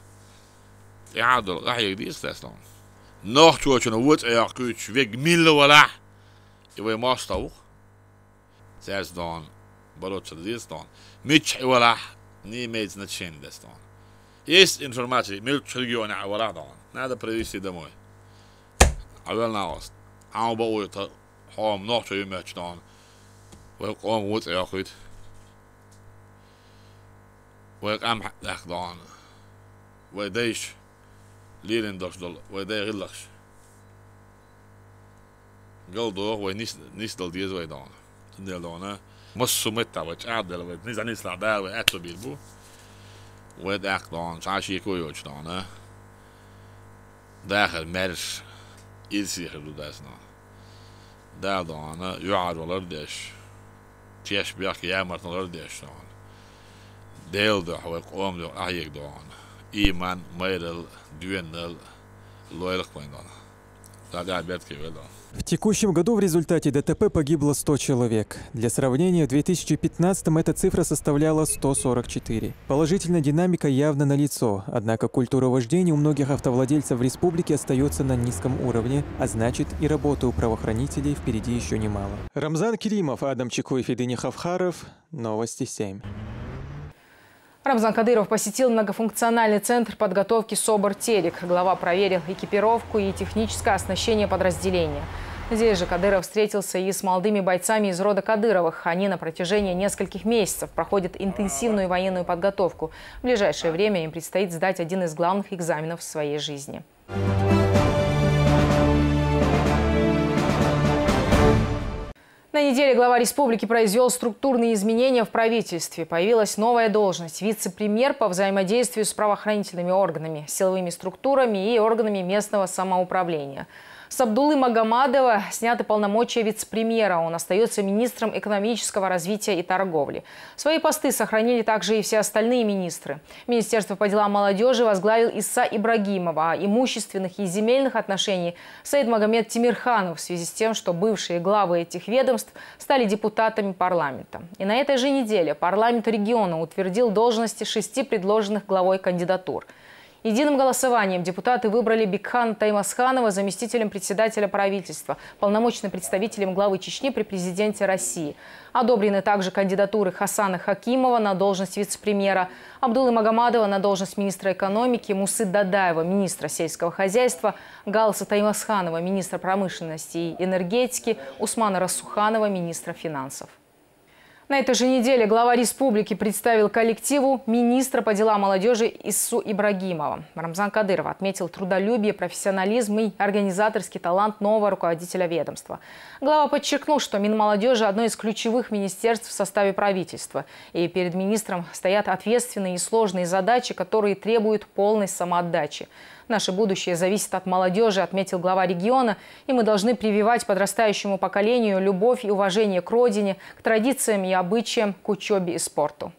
Ja, dat ga je die steeds dan. Nog toe je een woord ja kunt weg mille wala. Je wil master ook. Zelfs dan barot dit dan. Mitch wala niet meer net zien dat dan. Is informatie milk region wala dan. Na de previsie de mooi. أول ناس عم بقول حام نحط يمشي دان ويقام وط ياخد ويقام دان ويديش ليرن داش دل ويدي غلش قلدو وينيس دل ديز ويدان دل دانا مصو متى وتعدل وينيس نيس لعدال ويأتو بيلبو ويداك دان شاشي كويوش دانا داخل مرش إلسي خلو داسنا دا دانا يعاد والردش تيش بياك يامرت والردش دان ديل دو حوي قوم دو أحيك دان إيمان ميرل دوينل لويلق بين دان دا بيتكي ويدان. В текущем году в результате ДТП погибло 100 человек. Для сравнения, в 2015-м эта цифра составляла 144. Положительная динамика явно налицо, однако культура вождения у многих автовладельцев в республике остается на низком уровне, а значит и работы у правоохранителей впереди еще немало. Рамзан Керимов, Адам Чекуев и Дыни Хавхаров. Новости 7. Рамзан Кадыров посетил многофункциональный центр подготовки СОБР-Терек. Глава проверил экипировку и техническое оснащение подразделения. Здесь же Кадыров встретился и с молодыми бойцами из рода Кадыровых. Они на протяжении нескольких месяцев проходят интенсивную военную подготовку. В ближайшее время им предстоит сдать один из главных экзаменов в своей жизни. На неделе глава республики произвел структурные изменения в правительстве. Появилась новая должность – вице-премьер по взаимодействию с правоохранительными органами, силовыми структурами и органами местного самоуправления. С Абдуллы Магомадова сняты полномочия вице-премьера. Он остается министром экономического развития и торговли. Свои посты сохранили также и все остальные министры. Министерство по делам молодежи возглавил Иса Ибрагимова, а имущественных и земельных отношений Саид Магомед Тимирханов в связи с тем, что бывшие главы этих ведомств стали депутатами парламента. И на этой же неделе парламент региона утвердил должности 6 предложенных главой кандидатур. Единым голосованием депутаты выбрали Бекхана Таймасханова заместителем председателя правительства, полномочным представителем главы Чечни при президенте России. Одобрены также кандидатуры Хасана Хакимова на должность вице-премьера, Абдуллы Магомадова на должность министра экономики, Мусы Дадаева, министра сельского хозяйства, Галса Таймасханова, министра промышленности и энергетики, Усмана Рассуханова, министра финансов. На этой же неделе глава республики представил коллективу министра по делам молодежи Иссу Ибрагимова. Рамзан Кадыров отметил трудолюбие, профессионализм и организаторский талант нового руководителя ведомства. Глава подчеркнул, что Минмолодежи – одно из ключевых министерств в составе правительства. И перед министром стоят ответственные и сложные задачи, которые требуют полной самоотдачи. Наше будущее зависит от молодежи, отметил глава региона, и мы должны прививать подрастающему поколению любовь и уважение к родине, к традициям и обычаям, к учебе и спорту.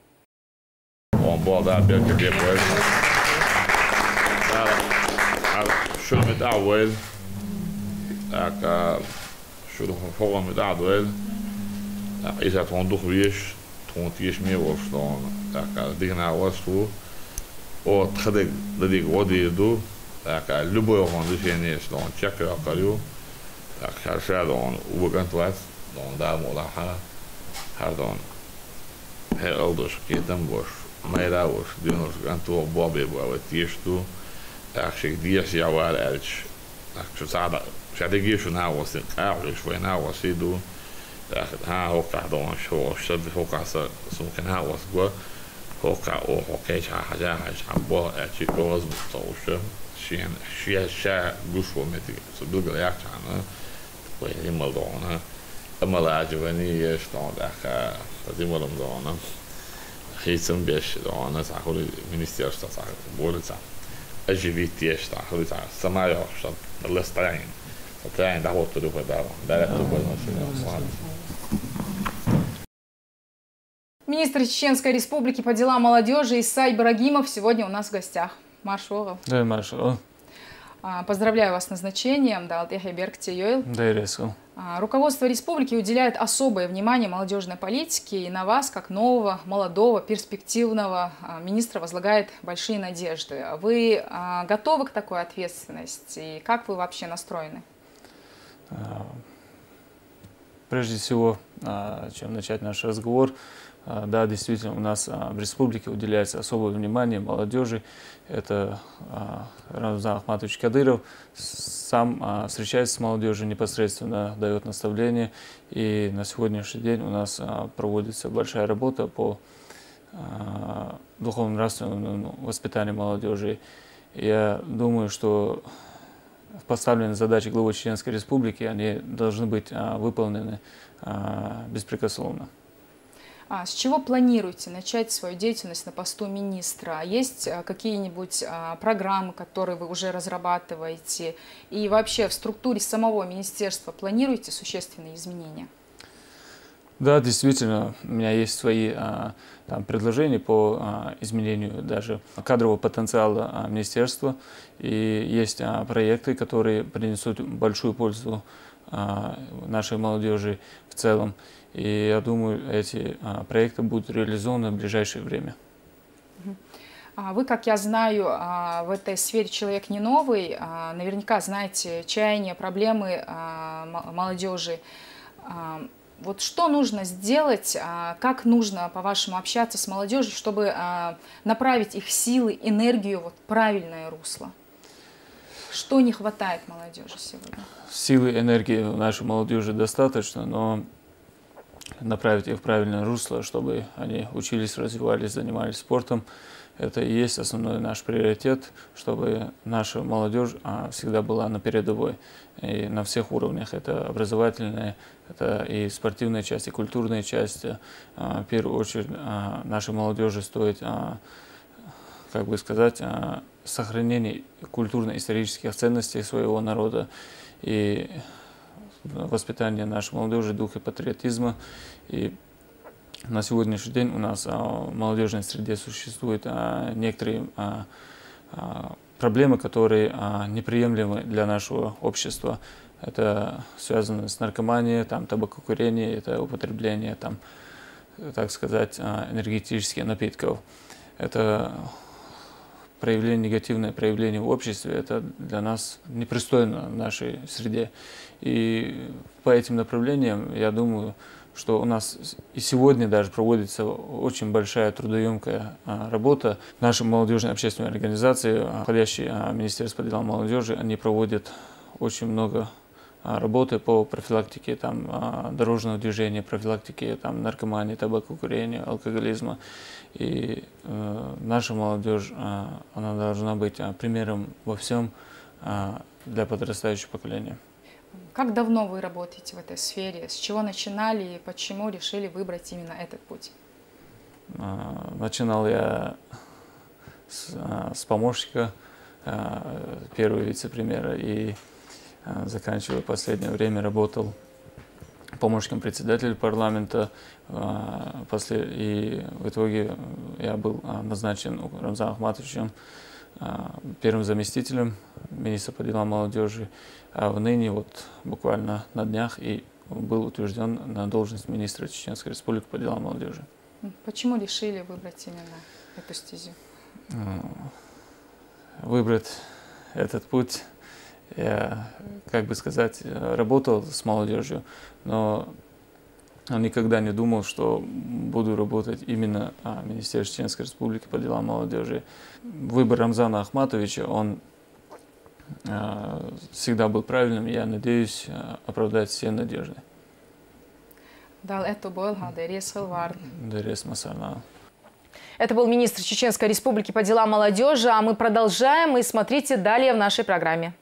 Любое движение, что он чекает, он угантует, он да, молоха, он элдош, кетам бош, майра бош, дюнош ганту, бобе бобе, тишту, шик диас явар элч, что сада, шадиги что на вас, кавлиш, вы на вас иду, хока дон, что шаби хока сумка на вас го, хока о хокей хаja шамбо, элчи коз мустауша. Шия гушво мети со дуга якчана кое имал дона амалажвани что даха тазималом дона хитсен беш дона сахули министерство сах борца аживитие что хули самая что ластайн сатайн да вот туда да это было. Министр Чеченской республики по делам молодежи Исса Ибрагимов сегодня у нас в гостях. Маршал. Да, маршал. Поздравляю вас с назначением. Руководство республики уделяет особое внимание молодежной политике, и на вас, как нового, молодого, перспективного министра, возлагает большие надежды. Вы готовы к такой ответственности? И как вы вообще настроены? Прежде всего, чем начать наш разговор, да, действительно, у нас в республике уделяется особое внимание молодежи. Это Рамзан Ахматович Кадыров сам встречается с молодежью, непосредственно дает наставления. И на сегодняшний день у нас проводится большая работа по духовно-нравственному воспитанию молодежи. Я думаю, что поставленные задачи главы Чеченской республики, они должны быть выполнены беспрекословно. С чего планируете начать свою деятельность на посту министра? Есть какие-нибудь программы, которые вы уже разрабатываете? И вообще в структуре самого министерства планируете существенные изменения? Да, действительно, у меня есть свои предложения по изменению даже кадрового потенциала министерства. И есть проекты, которые принесут большую пользу нашей молодежи в целом. И я думаю, эти проекты будут реализованы в ближайшее время. Вы, как я знаю, в этой сфере человек не новый. Наверняка знаете чаяния, проблемы молодежи. Вот что нужно сделать, как нужно, по-вашему, общаться с молодежью, чтобы направить их силы, энергию в правильное русло? Что не хватает молодежи сегодня? Силы, энергии у нашей молодежи достаточно, но направить их в правильное русло, чтобы они учились, развивались, занимались спортом. Это и есть основной наш приоритет, чтобы наша молодежь всегда была на передовой. И на всех уровнях. Это образовательная, это и спортивная часть, и культурная часть. В первую очередь нашей молодежи стоит, как бы сказать, сохранение культурно-исторических ценностей своего народа и воспитание нашей молодежи духа патриотизма. И на сегодняшний день у нас в молодежной среде существуют некоторые проблемы, которые неприемлемы для нашего общества. Это связано с наркоманией, табакокурением, это употребление, так сказать, энергетических напитков. Это негативное проявление в обществе, это для нас непристойно в нашей среде. И по этим направлениям, я думаю, что у нас и сегодня даже проводится очень большая трудоемкая работа. Наши молодежные общественные организации, входящие в Министерство по делам молодежи, они проводят очень много работы по профилактике дорожного движения, профилактике наркомании, табакокурения, алкоголизма. И наша молодежь, она должна быть примером во всем для подрастающего поколения. Как давно вы работаете в этой сфере? С чего начинали и почему решили выбрать именно этот путь? Начинал я с помощника первого вице-премьера и заканчивая последнее время работал помощником председателя парламента. И в итоге я был назначен Рамзаном Ахматовичем первым заместителем министра по делам молодежи, а ныне буквально на днях и был утвержден на должность министра Чеченской Республики по делам молодежи. Почему решили выбрать именно эту стезю? Выбрать этот путь, я, работал с молодежью, но никогда не думал, что буду работать именно в Министерстве Чеченской Республики по делам молодежи. Выбор Рамзана Ахматовича, он всегда был правильным, и я надеюсь оправдать все надежды. Это был министр Чеченской Республики по делам молодежи, а мы продолжаем, и смотрите далее в нашей программе.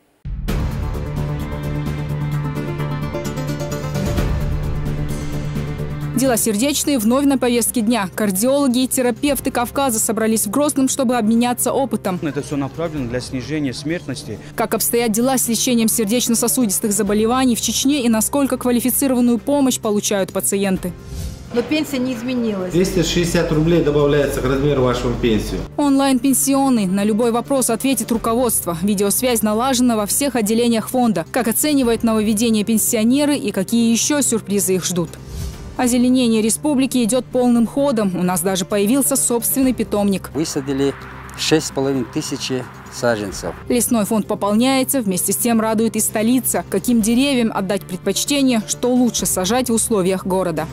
Дела сердечные вновь на повестке дня. Кардиологи и терапевты Кавказа собрались в Грозном, чтобы обменяться опытом. Это все направлено для снижения смертности. Как обстоят дела с лечением сердечно-сосудистых заболеваний в Чечне и насколько квалифицированную помощь получают пациенты. Но пенсия не изменилась. 260 рублей добавляется к размеру вашего пенсии. Онлайн-пенсионный. На любой вопрос ответит руководство. Видеосвязь налажена во всех отделениях фонда. Как оценивают нововведения пенсионеры и какие еще сюрпризы их ждут. Озеленение республики идет полным ходом. У нас даже появился собственный питомник. Высадили 6500 саженцев. Лесной фонд пополняется, вместе с тем радует и столица. Каким деревьям отдать предпочтение, что лучше сажать в условиях города.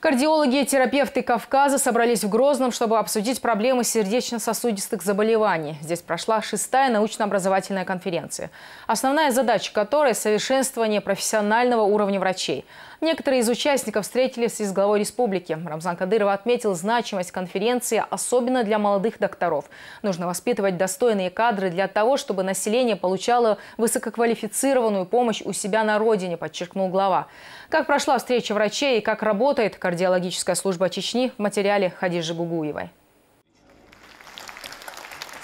Кардиологи и терапевты Кавказа собрались в Грозном, чтобы обсудить проблемы сердечно-сосудистых заболеваний. Здесь прошла 6-я научно-образовательная конференция, основная задача которой – совершенствование профессионального уровня врачей. Некоторые из участников встретились и с главой республики. Рамзан Кадыров отметил значимость конференции, особенно для молодых докторов. Нужно воспитывать достойные кадры для того, чтобы население получало высококвалифицированную помощь у себя на родине, подчеркнул глава. Как прошла встреча врачей и как работает кардиологическая служба Чечни, в материале Хадижи Гугуевой.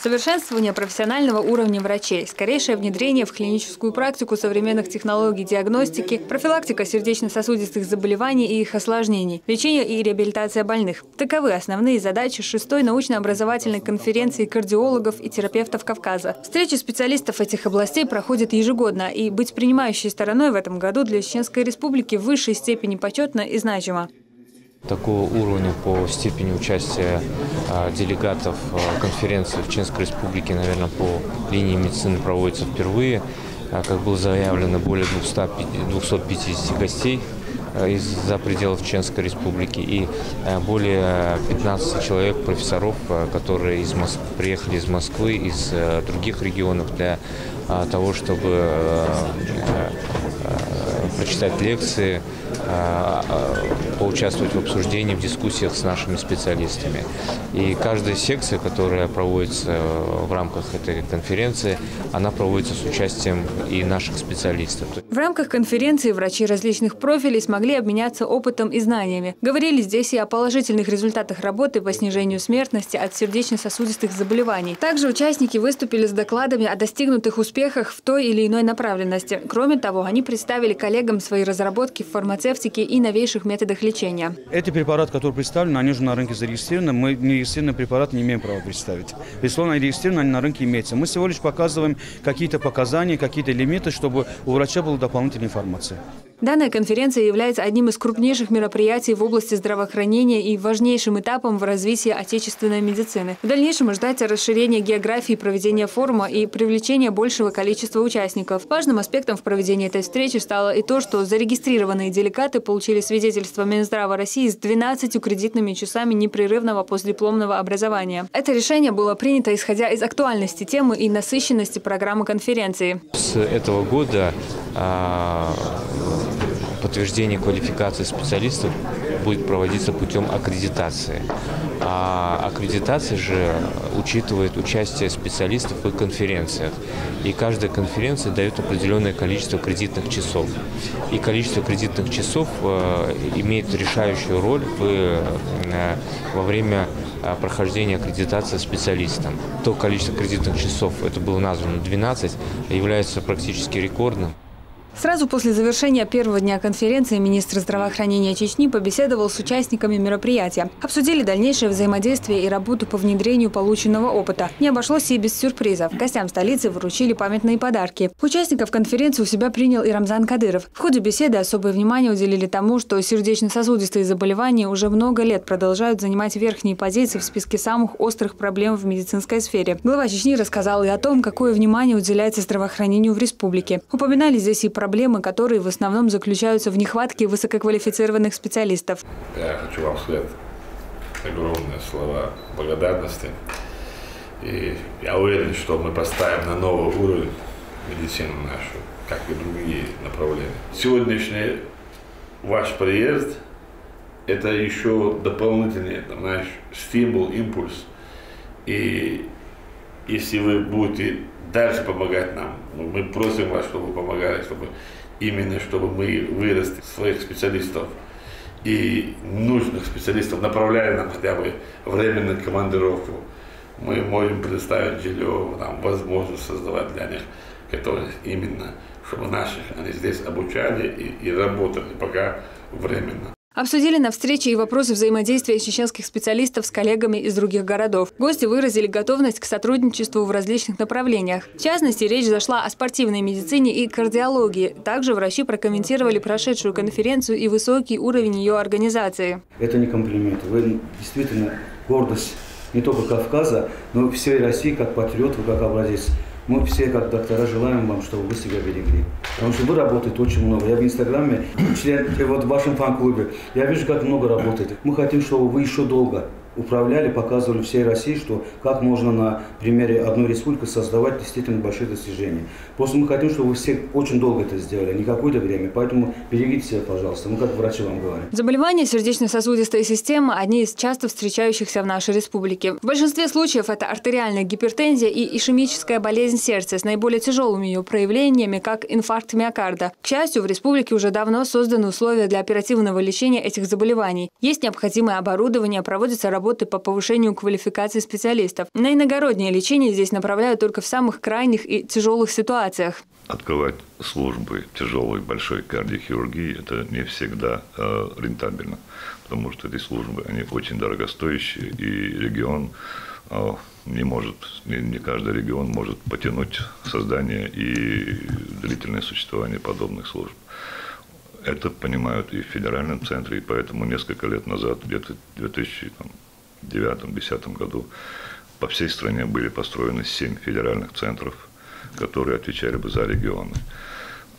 Совершенствование профессионального уровня врачей, скорейшее внедрение в клиническую практику современных технологий диагностики, профилактика сердечно-сосудистых заболеваний и их осложнений, лечение и реабилитация больных. Таковы основные задачи 6-й научно-образовательной конференции кардиологов и терапевтов Кавказа. Встречи специалистов этих областей проходят ежегодно, и быть принимающей стороной в этом году для Чеченской Республики в высшей степени почетно и значимо. Такого уровня по степени участия делегатов конференции в Чеченской Республике, наверное, по линии медицины проводится впервые. Как было заявлено, более 250 гостей из-за пределов Чеченской Республики и более 15 человек, профессоров, которые приехали из Москвы, из других регионов для того, чтобы прочитать лекции, поучаствовать в обсуждении, в дискуссиях с нашими специалистами. И каждая секция, которая проводится в рамках этой конференции, она проводится с участием и наших специалистов. В рамках конференции врачи различных профилей смогли обменяться опытом и знаниями. Говорили здесь и о положительных результатах работы по снижению смертности от сердечно-сосудистых заболеваний. Также участники выступили с докладами о достигнутых успехах в той или иной направленности. Кроме того, они представили коллегам свои разработки в фармацевтике и новейших методах лечения. Эти препараты, которые представлены, они уже на рынке зарегистрированы. Мы нерегистрированные препараты не имеем права представить. Безусловно, регистрированные они на рынке имеются. Мы всего лишь показываем какие-то показания, какие-то лимиты, чтобы у врача была дополнительная информация. Данная конференция является одним из крупнейших мероприятий в области здравоохранения и важнейшим этапом в развитии отечественной медицины. В дальнейшем ожидается расширение географии проведения форума и привлечение большего количества участников. Важным аспектом в проведении этой встречи стало и то, что зарегистрированные делегаты получили свидетельство Минздрава России с 12 кредитными часами непрерывного постдипломного образования. Это решение было принято исходя из актуальности темы и насыщенности программы конференции. С этого года подтверждение квалификации специалистов будет проводиться путем аккредитации. А аккредитация же учитывает участие специалистов в конференциях. И каждая конференция дает определенное количество кредитных часов. И количество кредитных часов имеет решающую роль во время прохождения аккредитации специалистам. То количество кредитных часов, это было названо 12, является практически рекордным. Сразу после завершения первого дня конференции министр здравоохранения Чечни побеседовал с участниками мероприятия. Обсудили дальнейшее взаимодействие и работу по внедрению полученного опыта. Не обошлось и без сюрпризов. Гостям столицы вручили памятные подарки. Участников конференции у себя принял и Рамзан Кадыров. В ходе беседы особое внимание уделили тому, что сердечно-сосудистые заболевания уже много лет продолжают занимать верхние позиции в списке самых острых проблем в медицинской сфере. Глава Чечни рассказал и о том, какое внимание уделяется здравоохранению в республике. Упоминали здесь и проблемы, которые в основном заключаются в нехватке высококвалифицированных специалистов. Я хочу вам сказать огромные слова благодарности. И я уверен, что мы поставим на новый уровень медицину нашу, как и другие направления. Сегодняшний ваш приезд – это еще дополнительный наш стимул, импульс. И если вы будете дальше помогать нам, мы просим вас, чтобы вы помогали, чтобы мы выросли своих специалистов и нужных специалистов направляли нам хотя бы временную командировку. Мы можем предоставить жилье, возможность создавать для них, которые именно, чтобы они здесь обучали и работали пока временно. Обсудили на встрече и вопросы взаимодействия чеченских специалистов с коллегами из других городов. Гости выразили готовность к сотрудничеству в различных направлениях. В частности, речь зашла о спортивной медицине и кардиологии. Также врачи прокомментировали прошедшую конференцию и высокий уровень ее организации. Это не комплимент. Вы действительно гордость не только Кавказа, но и всей России как патриот, вы как образец. Мы все, как доктора, желаем вам, чтобы вы себя берегли. Потому что вы работаете очень много. Я в Инстаграме, член в вашем фан-клубе, я вижу, как много работаете. Мы хотим, чтобы вы еще долго управляли, показывали всей России, что как можно на примере одной республики создавать действительно большие достижения. Просто мы хотим, чтобы вы все очень долго это сделали, не какое-то время. Поэтому берегите себя, пожалуйста. Мы как врачи вам говорим. Заболевания сердечно-сосудистой системы – одни из часто встречающихся в нашей республике. В большинстве случаев это артериальная гипертензия и ишемическая болезнь сердца с наиболее тяжелыми ее проявлениями, как инфаркт миокарда. К счастью, в республике уже давно созданы условия для оперативного лечения этих заболеваний. Есть необходимое оборудование, проводятся работы по повышению квалификации специалистов. На иногороднее лечение здесь направляют только в самых крайних и тяжелых ситуациях. Открывать службы тяжелой большой кардиохирургии – это не всегда рентабельно, потому что эти службы, они очень дорогостоящие, и регион не каждый регион может потянуть создание и длительное существование подобных служб. Это понимают и в федеральном центре, и поэтому несколько лет назад, где-то в 2009-2010 году, по всей стране были построены 7 федеральных центров, которые отвечали бы за регионы.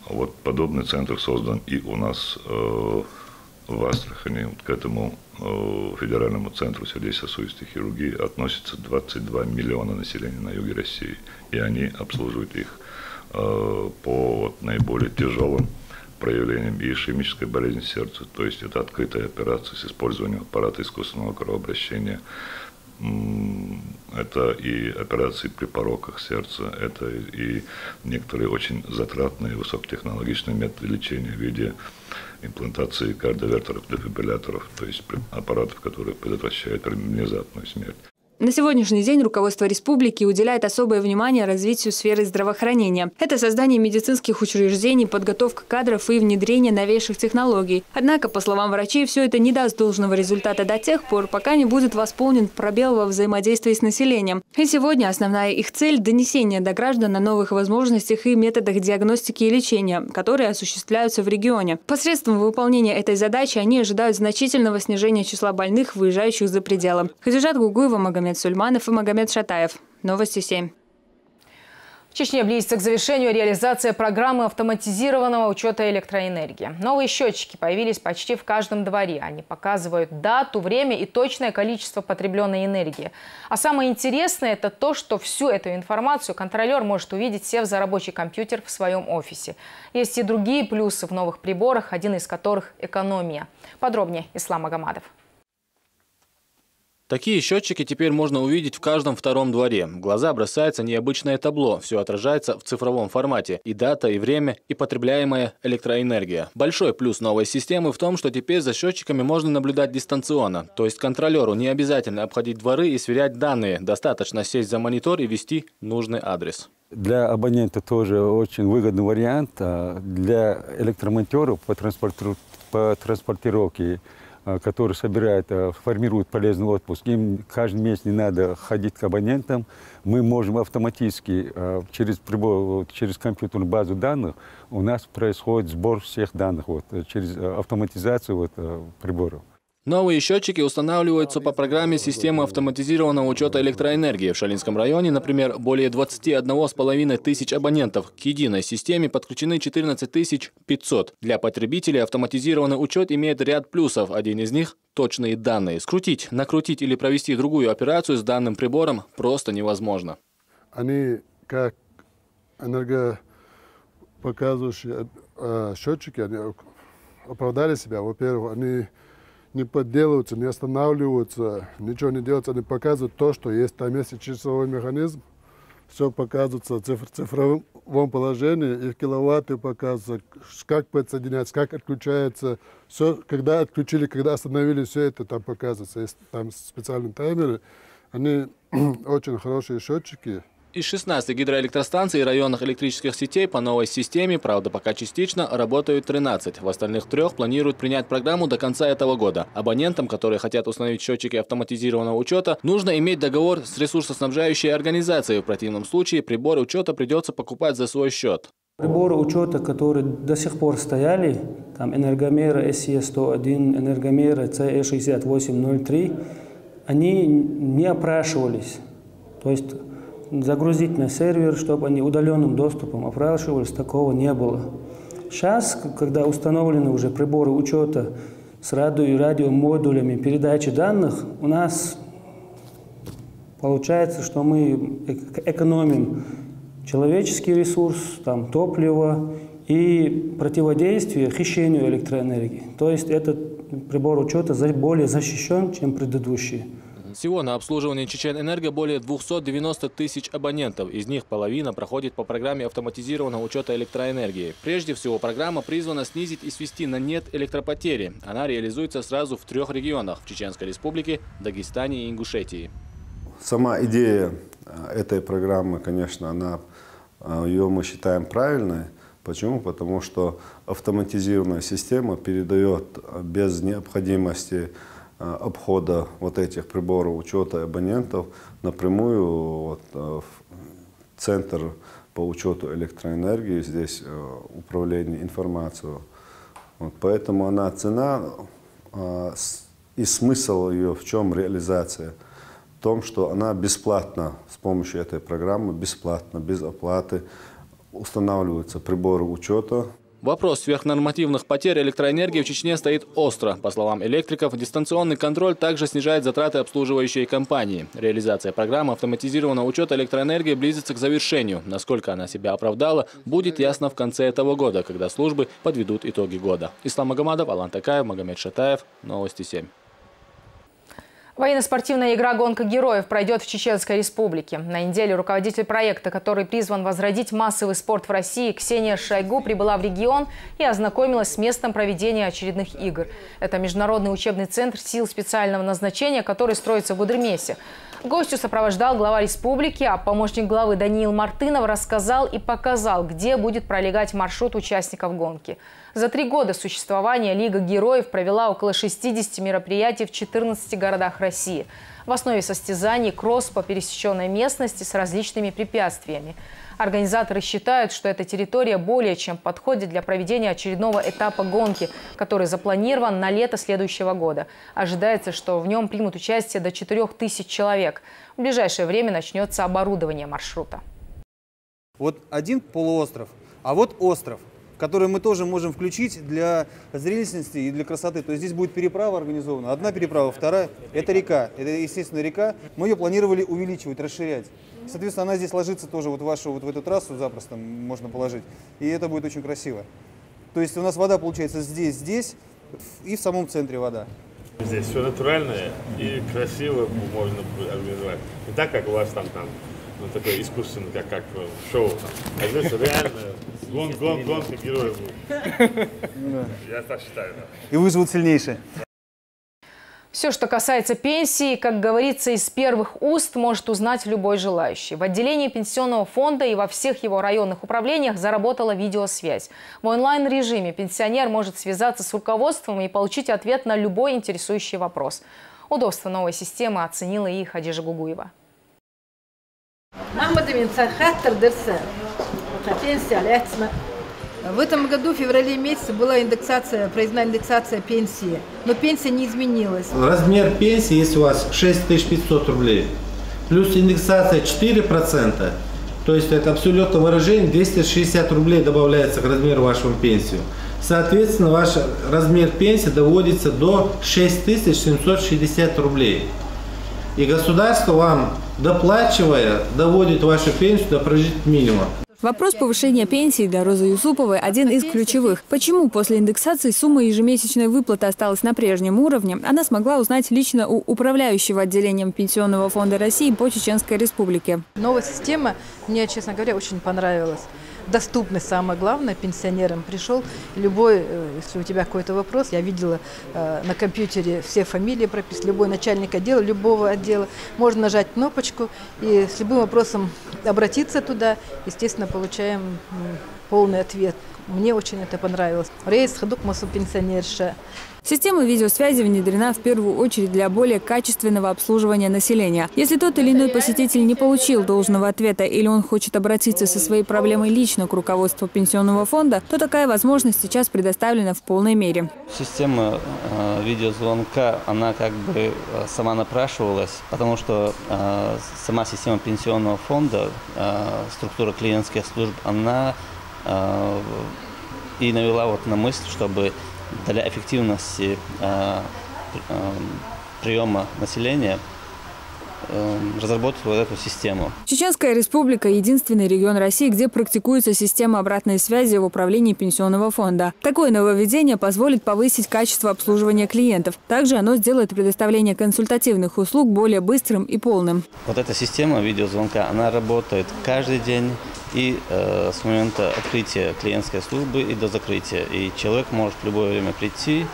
Вот подобный центр создан и у нас в Астрахани. К этому федеральному центру сердечно-сосудистой хирургии относится 22 миллиона населения на юге России, и они обслуживают их по наиболее тяжелым проявлением и ишемической болезни сердца, то есть это открытая операция с использованием аппарата искусственного кровообращения, это и операции при пороках сердца, это и некоторые очень затратные высокотехнологичные методы лечения в виде имплантации кардиовертеров, дефибрилляторов, то есть аппаратов, которые предотвращают внезапную смерть. На сегодняшний день руководство республики уделяет особое внимание развитию сферы здравоохранения. Это создание медицинских учреждений, подготовка кадров и внедрение новейших технологий. Однако, по словам врачей, все это не даст должного результата до тех пор, пока не будет восполнен пробел во взаимодействии с населением. И сегодня основная их цель – донесение до граждан о новых возможностях и методах диагностики и лечения, которые осуществляются в регионе. Посредством выполнения этой задачи они ожидают значительного снижения числа больных, выезжающих за пределы. Хадижат Гугуева, Магомед Сульманов и Магомед Шатаев. Новости 7. В Чечне близится к завершению реализация программы автоматизированного учета электроэнергии. Новые счетчики появились почти в каждом дворе. Они показывают дату, время и точное количество потребленной энергии. А самое интересное – это то, что всю эту информацию контролер может увидеть, сев за рабочий компьютер в своем офисе. Есть и другие плюсы в новых приборах, один из которых – экономия. Подробнее Ислам Магомадов. Такие счетчики теперь можно увидеть в каждом втором дворе. В глаза бросается необычное табло. Все отражается в цифровом формате. И дата, и время, и потребляемая электроэнергия. Большой плюс новой системы в том, что теперь за счетчиками можно наблюдать дистанционно. То есть контролеру не обязательно обходить дворы и сверять данные. Достаточно сесть за монитор и ввести нужный адрес. Для абонента тоже очень выгодный вариант. Для электромонтеров по транспортировке, которые собирают, формируют полезный отпуск. Им каждый месяц не надо ходить к абонентам. Мы можем автоматически через компьютерную базу данных у нас происходит сбор всех данных через автоматизацию приборов. Новые счетчики устанавливаются по программе системы автоматизированного учета электроэнергии. В Шалинском районе, например, более 21,5 тысяч абонентов. К единой системе подключены 14 500. Для потребителей автоматизированный учет имеет ряд плюсов. Один из них – точные данные. Скрутить, накрутить или провести другую операцию с данным прибором просто невозможно. Они как энергопоказывающие счетчики, они оправдали себя. Во-первых, они не подделываются, не останавливаются, ничего не делаются, они показывают то, что есть. Там есть часовой механизм, все показывается в цифровом положении, их киловатты показываются, как подсоединяется, как отключается. Все, когда отключили, когда остановили, все это там показывается. Есть там специальные таймеры, они очень хорошие счетчики. Из 16 гидроэлектростанций и районных электрических сетей по новой системе, правда пока частично, работают 13. В остальных 3 планируют принять программу до конца этого года. Абонентам, которые хотят установить счетчики автоматизированного учета, нужно иметь договор с ресурсоснабжающей организацией. В противном случае приборы учета придется покупать за свой счет. Приборы учета, которые до сих пор стояли, там энергомера SE101, энергомера CE6803, они не опрашивались. То есть загрузить на сервер, чтобы они удаленным доступом опрашивались, такого не было. Сейчас, когда установлены уже приборы учета с радиомодулями передачи данных, у нас получается, что мы экономим человеческий ресурс, там, топливо и противодействие хищению электроэнергии. То есть этот прибор учета более защищен, чем предыдущие. Всего на обслуживание Чеченэнерго более 290 тысяч абонентов. Из них половина проходит по программе автоматизированного учета электроэнергии. Прежде всего, программа призвана снизить и свести на нет электропотери. Она реализуется сразу в 3 регионах – в Чеченской Республике, Дагестане и Ингушетии. Сама идея этой программы, конечно, ее мы считаем правильной. Почему? Потому что автоматизированная система передает без необходимости обхода вот этих приборов учета абонентов напрямую в центр по учету электроэнергии, здесь управление информацией. Поэтому она цена и смысл ее в чем реализация? В том, что она бесплатна, с помощью этой программы бесплатно, без оплаты устанавливаются приборы учета. Вопрос сверхнормативных потерь электроэнергии в Чечне стоит остро. По словам электриков, дистанционный контроль также снижает затраты обслуживающей компании. Реализация программы автоматизированного учета электроэнергии близится к завершению. Насколько она себя оправдала, будет ясно в конце этого года, когда службы подведут итоги года. Ислам Магомадов, Алан Такаев, Магомед Шатаев. Новости 7. Военно-спортивная игра «Гонка героев» пройдет в Чеченской Республике. На неделе руководитель проекта, который призван возродить массовый спорт в России, Ксения Шойгу прибыла в регион и ознакомилась с местом проведения очередных игр. Это международный учебный центр сил специального назначения, который строится в Гудермесе. Гостю сопровождал глава республики, а помощник главы Даниил Мартынов рассказал и показал, где будет пролегать маршрут участников гонки. За 3 года существования Лига героев провела около 60 мероприятий в 14 городах России. В основе состязаний кросс по пересеченной местности с различными препятствиями. Организаторы считают, что эта территория более чем подходит для проведения очередного этапа гонки, который запланирован на лето следующего года. Ожидается, что в нем примут участие до 4000 человек. В ближайшее время начнется оборудование маршрута. Вот один полуостров, а вот остров, который мы тоже можем включить для зрелищности и для красоты. То есть здесь будет переправа организована. Одна переправа, вторая – это река. Это, естественно, река. Мы ее планировали увеличивать, расширять. Соответственно, она здесь ложится тоже вот в эту трассу запросто можно положить. И это будет очень красиво. То есть у нас вода получается здесь и в самом центре вода. Здесь все натуральное и красиво можно организовать. Не так, как у вас там ну, такой искусственный, как шоу. А здесь реально гонка героев будет. Я так считаю. И выживут сильнейшие. Все, что касается пенсии, как говорится, из первых уст может узнать любой желающий. В отделении пенсионного фонда и во всех его районных управлениях заработала видеосвязь. В онлайн-режиме пенсионер может связаться с руководством и получить ответ на любой интересующий вопрос. Удобство новой системы оценила и Хадижа Гугуева. В этом году, в феврале месяце, была произведена индексация пенсии, но пенсия не изменилась. Размер пенсии, если у вас 6500 рублей, плюс индексация 4%, то есть это абсолютное выражение, 260 рублей добавляется к размеру вашего пенсии. Соответственно, ваш размер пенсии доводится до 6760 рублей. И государство вам, доплачивая, доводит вашу пенсию до прожиточного минимума. Вопрос повышения пенсии для Розы Юсуповой один из ключевых. Почему после индексации сумма ежемесячной выплаты осталась на прежнем уровне, она смогла узнать лично у управляющего отделением Пенсионного фонда России по Чеченской Республике. Новая система мне, честно говоря, очень понравилась. Доступность, самое главное, пенсионерам. Пришел любой, если у тебя какой-то вопрос, я видела на компьютере все фамилии прописаны, любой начальник отдела, любого отдела, можно нажать кнопочку и с любым вопросом обратиться туда, естественно, получаем полный ответ. Мне очень это понравилось. Рейс ходук масу пенсионерша. Система видеосвязи внедрена в первую очередь для более качественного обслуживания населения. Если тот или иной посетитель не получил должного ответа или он хочет обратиться со своей проблемой лично к руководству Пенсионного фонда, то такая возможность сейчас предоставлена в полной мере. Система видеозвонка, она как бы сама напрашивалась, потому что сама система Пенсионного фонда, структура клиентских служб, она и навела вот на мысль, чтобы для эффективности приема населения разработать вот эту систему. Чеченская республика – единственный регион России, где практикуется система обратной связи в управлении Пенсионного фонда. Такое нововведение позволит повысить качество обслуживания клиентов. Также оно сделает предоставление консультативных услуг более быстрым и полным. Вот эта система видеозвонка, она работает каждый день и с момента открытия клиентской службы и до закрытия. И человек может в любое время прийти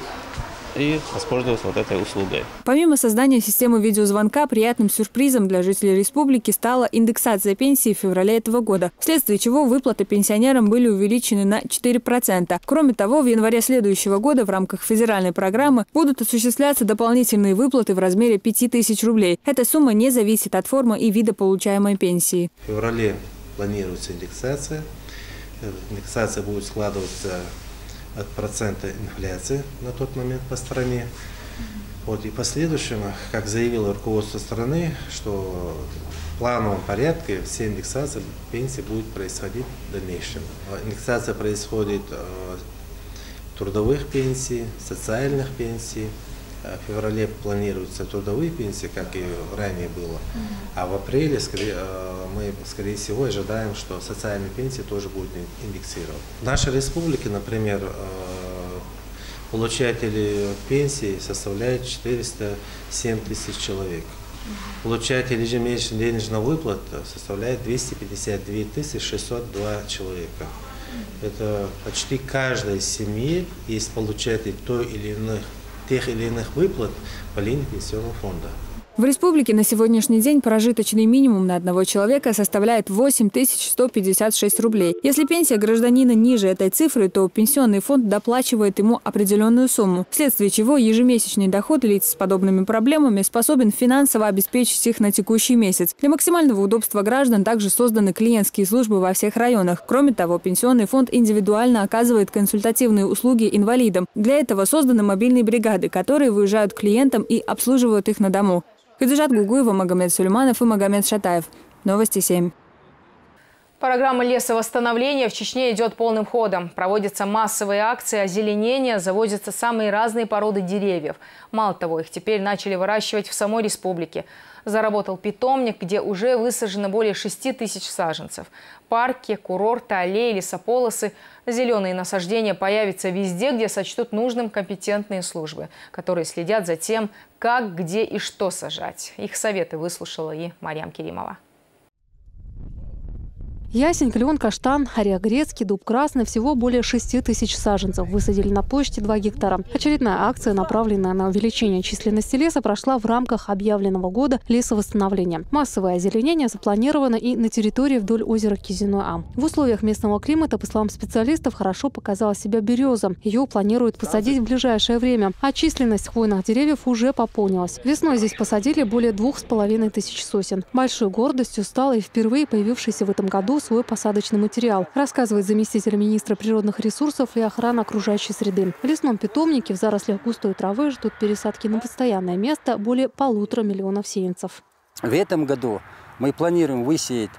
и воспользоваться вот этой услугой. Помимо создания системы видеозвонка, приятным сюрпризом для жителей республики стала индексация пенсии в феврале этого года, вследствие чего выплаты пенсионерам были увеличены на 4%. Кроме того, в январе следующего года в рамках федеральной программы будут осуществляться дополнительные выплаты в размере 5000 рублей. Эта сумма не зависит от формы и вида получаемой пенсии. В феврале планируется индексация. Индексация будет складываться от процента инфляции на тот момент по стране. Вот, и в последующем, как заявило руководство страны, что в плановом порядке все индексации пенсии будут происходить в дальнейшем. Индексация происходит трудовых пенсий, социальных пенсий. В феврале планируются трудовые пенсии, как и ранее было. А в апреле мы, скорее всего, ожидаем, что социальные пенсии тоже будут индексированы. В нашей республике, например, получатели пенсии составляют 407 тысяч человек. Получатели ежемесячной денежной выплаты составляет 252 602 человека. Это почти каждая семья есть получатель тех или иных выплат по линии Пенсионного фонда. В республике на сегодняшний день прожиточный минимум на одного человека составляет 8156 рублей. Если пенсия гражданина ниже этой цифры, то пенсионный фонд доплачивает ему определенную сумму, вследствие чего ежемесячный доход лиц с подобными проблемами способен финансово обеспечить их на текущий месяц. Для максимального удобства граждан также созданы клиентские службы во всех районах. Кроме того, пенсионный фонд индивидуально оказывает консультативные услуги инвалидам. Для этого созданы мобильные бригады, которые выезжают к клиентам и обслуживают их на дому. Хадижат Гугуева, Магомед Сулейманов и Магомед Шатаев. Новости 7. Программа лесовосстановления в Чечне идет полным ходом. Проводятся массовые акции озеленения, завозятся самые разные породы деревьев. Мало того, их теперь начали выращивать в самой республике. Заработал питомник, где уже высажено более 6000 саженцев. Парки, курорты, аллеи, лесополосы. Зеленые насаждения появятся везде, где сочтут нужным компетентные службы, которые следят за тем, как, где и что сажать. Их советы выслушала и Марьям Керимова. Ясень, клен, каштан, орех грецкий, дуб красный – всего более 6000 саженцев высадили на площади 2 гектара. Очередная акция, направленная на увеличение численности леса, прошла в рамках объявленного года лесовосстановления. Массовое озеленение запланировано и на территории вдоль озера Кизиной-А. В условиях местного климата, по словам специалистов, хорошо показала себя береза. Ее планируют посадить в ближайшее время, а численность хвойных деревьев уже пополнилась. Весной здесь посадили более 2500 сосен. Большой гордостью стал и впервые появившийся в этом году свой посадочный материал, рассказывает заместитель министра природных ресурсов и охраны окружающей среды. В лесном питомнике в зарослях густой травы ждут пересадки на постоянное место более 1,5 миллиона сеянцев. В этом году мы планируем высеять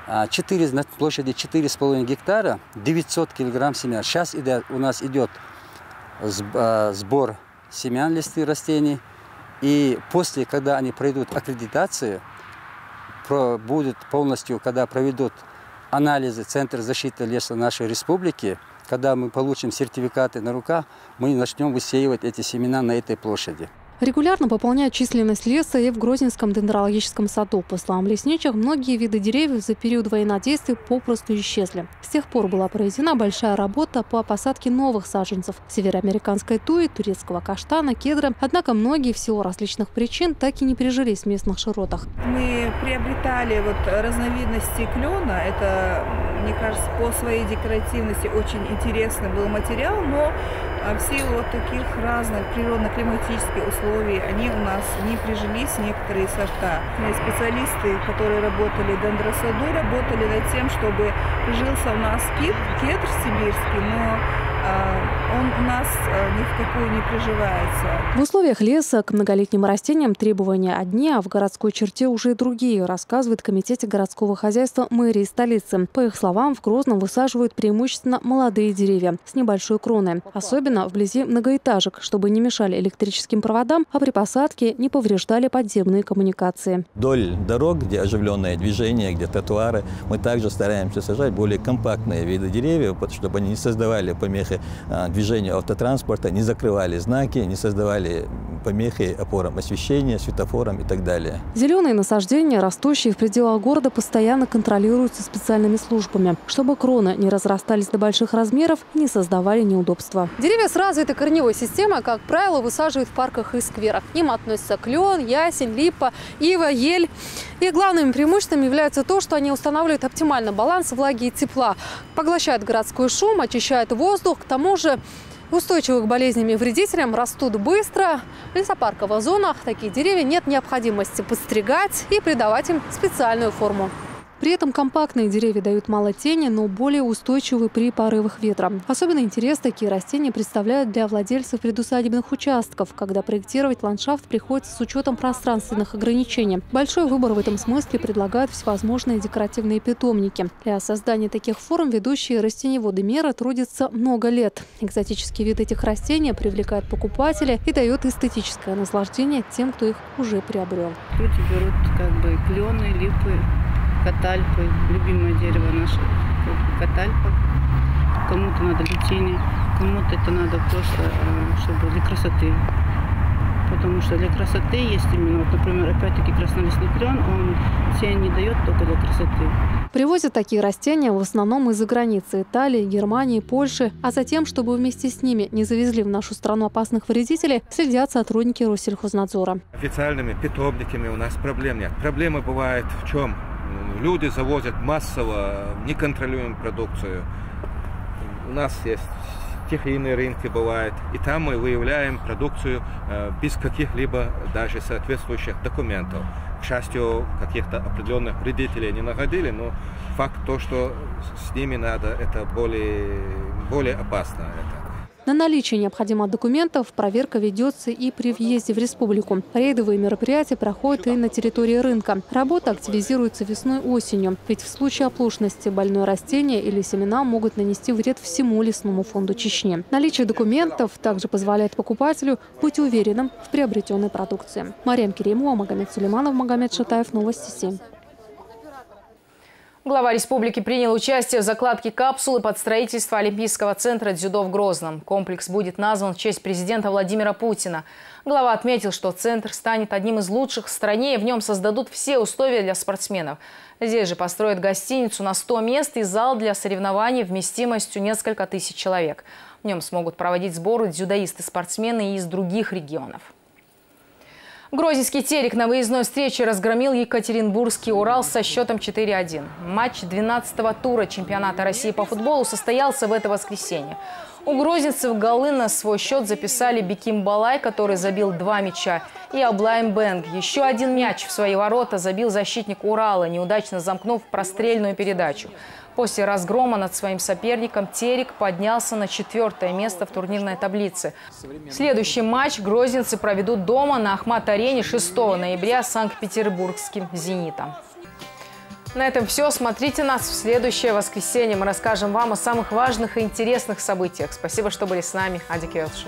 на площади 4,5 гектара 900 килограмм семян. Сейчас у нас идет сбор семян листвы растений. И после, когда они пройдут аккредитацию, будет полностью, когда проведут анализы Центра защиты леса нашей республики, когда мы получим сертификаты на руках, мы начнем высеивать эти семена на этой площади. Регулярно пополняют численность леса и в Грозненском дендрологическом саду. По словам лесничего, многие виды деревьев за период военнодействия попросту исчезли. С тех пор была проведена большая работа по посадке новых саженцев – североамериканской туи, турецкого каштана, кедра. Однако многие в силу различных причин так и не прижились в местных широтах. Мы приобретали разновидности клена. Это, мне кажется, по своей декоративности очень интересный был материал, но в силу таких разных природно-климатических условий они у нас не прижились, некоторые сорта. Специалисты, которые работали в дендросаду, работали над тем, чтобы прижился у нас кедр сибирский, но он у нас ни в какую не приживается. В условиях леса к многолетним растениям требования одни, а в городской черте уже другие, рассказывает Комитете городского хозяйства мэрии столицы. По их словам, в Грозном высаживают преимущественно молодые деревья с небольшой кроной, особенно вблизи многоэтажек, чтобы не мешали электрическим проводам, а при посадке не повреждали подземные коммуникации. Вдоль дорог, где оживленное движение, где тротуары, мы также стараемся сажать более компактные виды деревьев, чтобы они не создавали помехи движению автотранспорта, не закрывали знаки, не создавали помехи опорам освещения, светофорам и так далее. Зеленые насаждения, растущие в пределах города, постоянно контролируются специальными службами, чтобы кроны не разрастались до больших размеров и не создавали неудобства. Деревья с развитой корневой системой, как правило, высаживают в парках и скверах. Им относятся клен, ясень, липа, ива, ель. Их главными преимуществами является то, что они устанавливают оптимальный баланс влаги и тепла, поглощают городской шум, очищают воздух. К тому же устойчивы к болезням и вредителям, растут быстро. В лесопарковых зонах такие деревья нет необходимости подстригать и придавать им специальную форму. При этом компактные деревья дают мало тени, но более устойчивы при порывах ветра. Особенно интерес такие растения представляют для владельцев предусадебных участков, когда проектировать ландшафт приходится с учетом пространственных ограничений. Большой выбор в этом смысле предлагают всевозможные декоративные питомники. Для создания таких форм ведущие растениеводы мира трудятся много лет. Экзотический вид этих растений привлекает покупателей и дает эстетическое наслаждение тем, кто их уже приобрел. Люди берут клены, липы, катальпы, любимое дерево наше, катальпа. Кому-то надо летение, кому-то это надо просто, чтобы для красоты. потому что для красоты есть именно, вот, например, опять-таки краснолистный клен, он тень не дает только для красоты. Привозят такие растения в основном из-за границы – Италии, Германии, Польши. А затем, чтобы вместе с ними не завезли в нашу страну опасных вредителей, следят сотрудники Россельхознадзора. Официальными питомниками у нас проблем нет. Проблема бывает в чем? Люди завозят массово неконтролируемую продукцию. У нас есть стихийные рынки бывают, и там мы выявляем продукцию без каких-либо даже соответствующих документов. К счастью, каких-то определенных вредителей не находили, но факт то, что с ними надо, это более опасно. На наличие необходимых документов проверка ведется и при въезде в республику. Рейдовые мероприятия проходят и на территории рынка. Работа активизируется весной-осенью, ведь в случае оплошности больное растение или семена могут нанести вред всему лесному фонду Чечни. Наличие документов также позволяет покупателю быть уверенным в приобретенной продукции. Мария Керимова, Магомед Сулейманов, Магомед Шатаев, Новости 7. Глава республики принял участие в закладке капсулы под строительство Олимпийского центра дзюдо в Грозном. Комплекс будет назван в честь президента Владимира Путина. Глава отметил, что центр станет одним из лучших в стране, и в нем создадут все условия для спортсменов. Здесь же построят гостиницу на 100 мест и зал для соревнований вместимостью несколько тысяч человек. В нем смогут проводить сборы дзюдоисты-спортсмены из других регионов. Грозненский Терек на выездной встрече разгромил Екатеринбургский Урал со счетом 4-1. Матч 12-го тура чемпионата России по футболу состоялся в это воскресенье. У грозненцев голы на свой счет записали Беким Балай, который забил 2 мяча, и Аблайм Бэнг. Еще один мяч в свои ворота забил защитник Урала, неудачно замкнув прострельную передачу. После разгрома над своим соперником Терек поднялся на 4-е место в турнирной таблице. Следующий матч грозненцы проведут дома на Ахмат-арене 6 ноября с Санкт-Петербургским «Зенитом». На этом все. Смотрите нас в следующее воскресенье. Мы расскажем вам о самых важных и интересных событиях. Спасибо, что были с нами. Адик Йотши.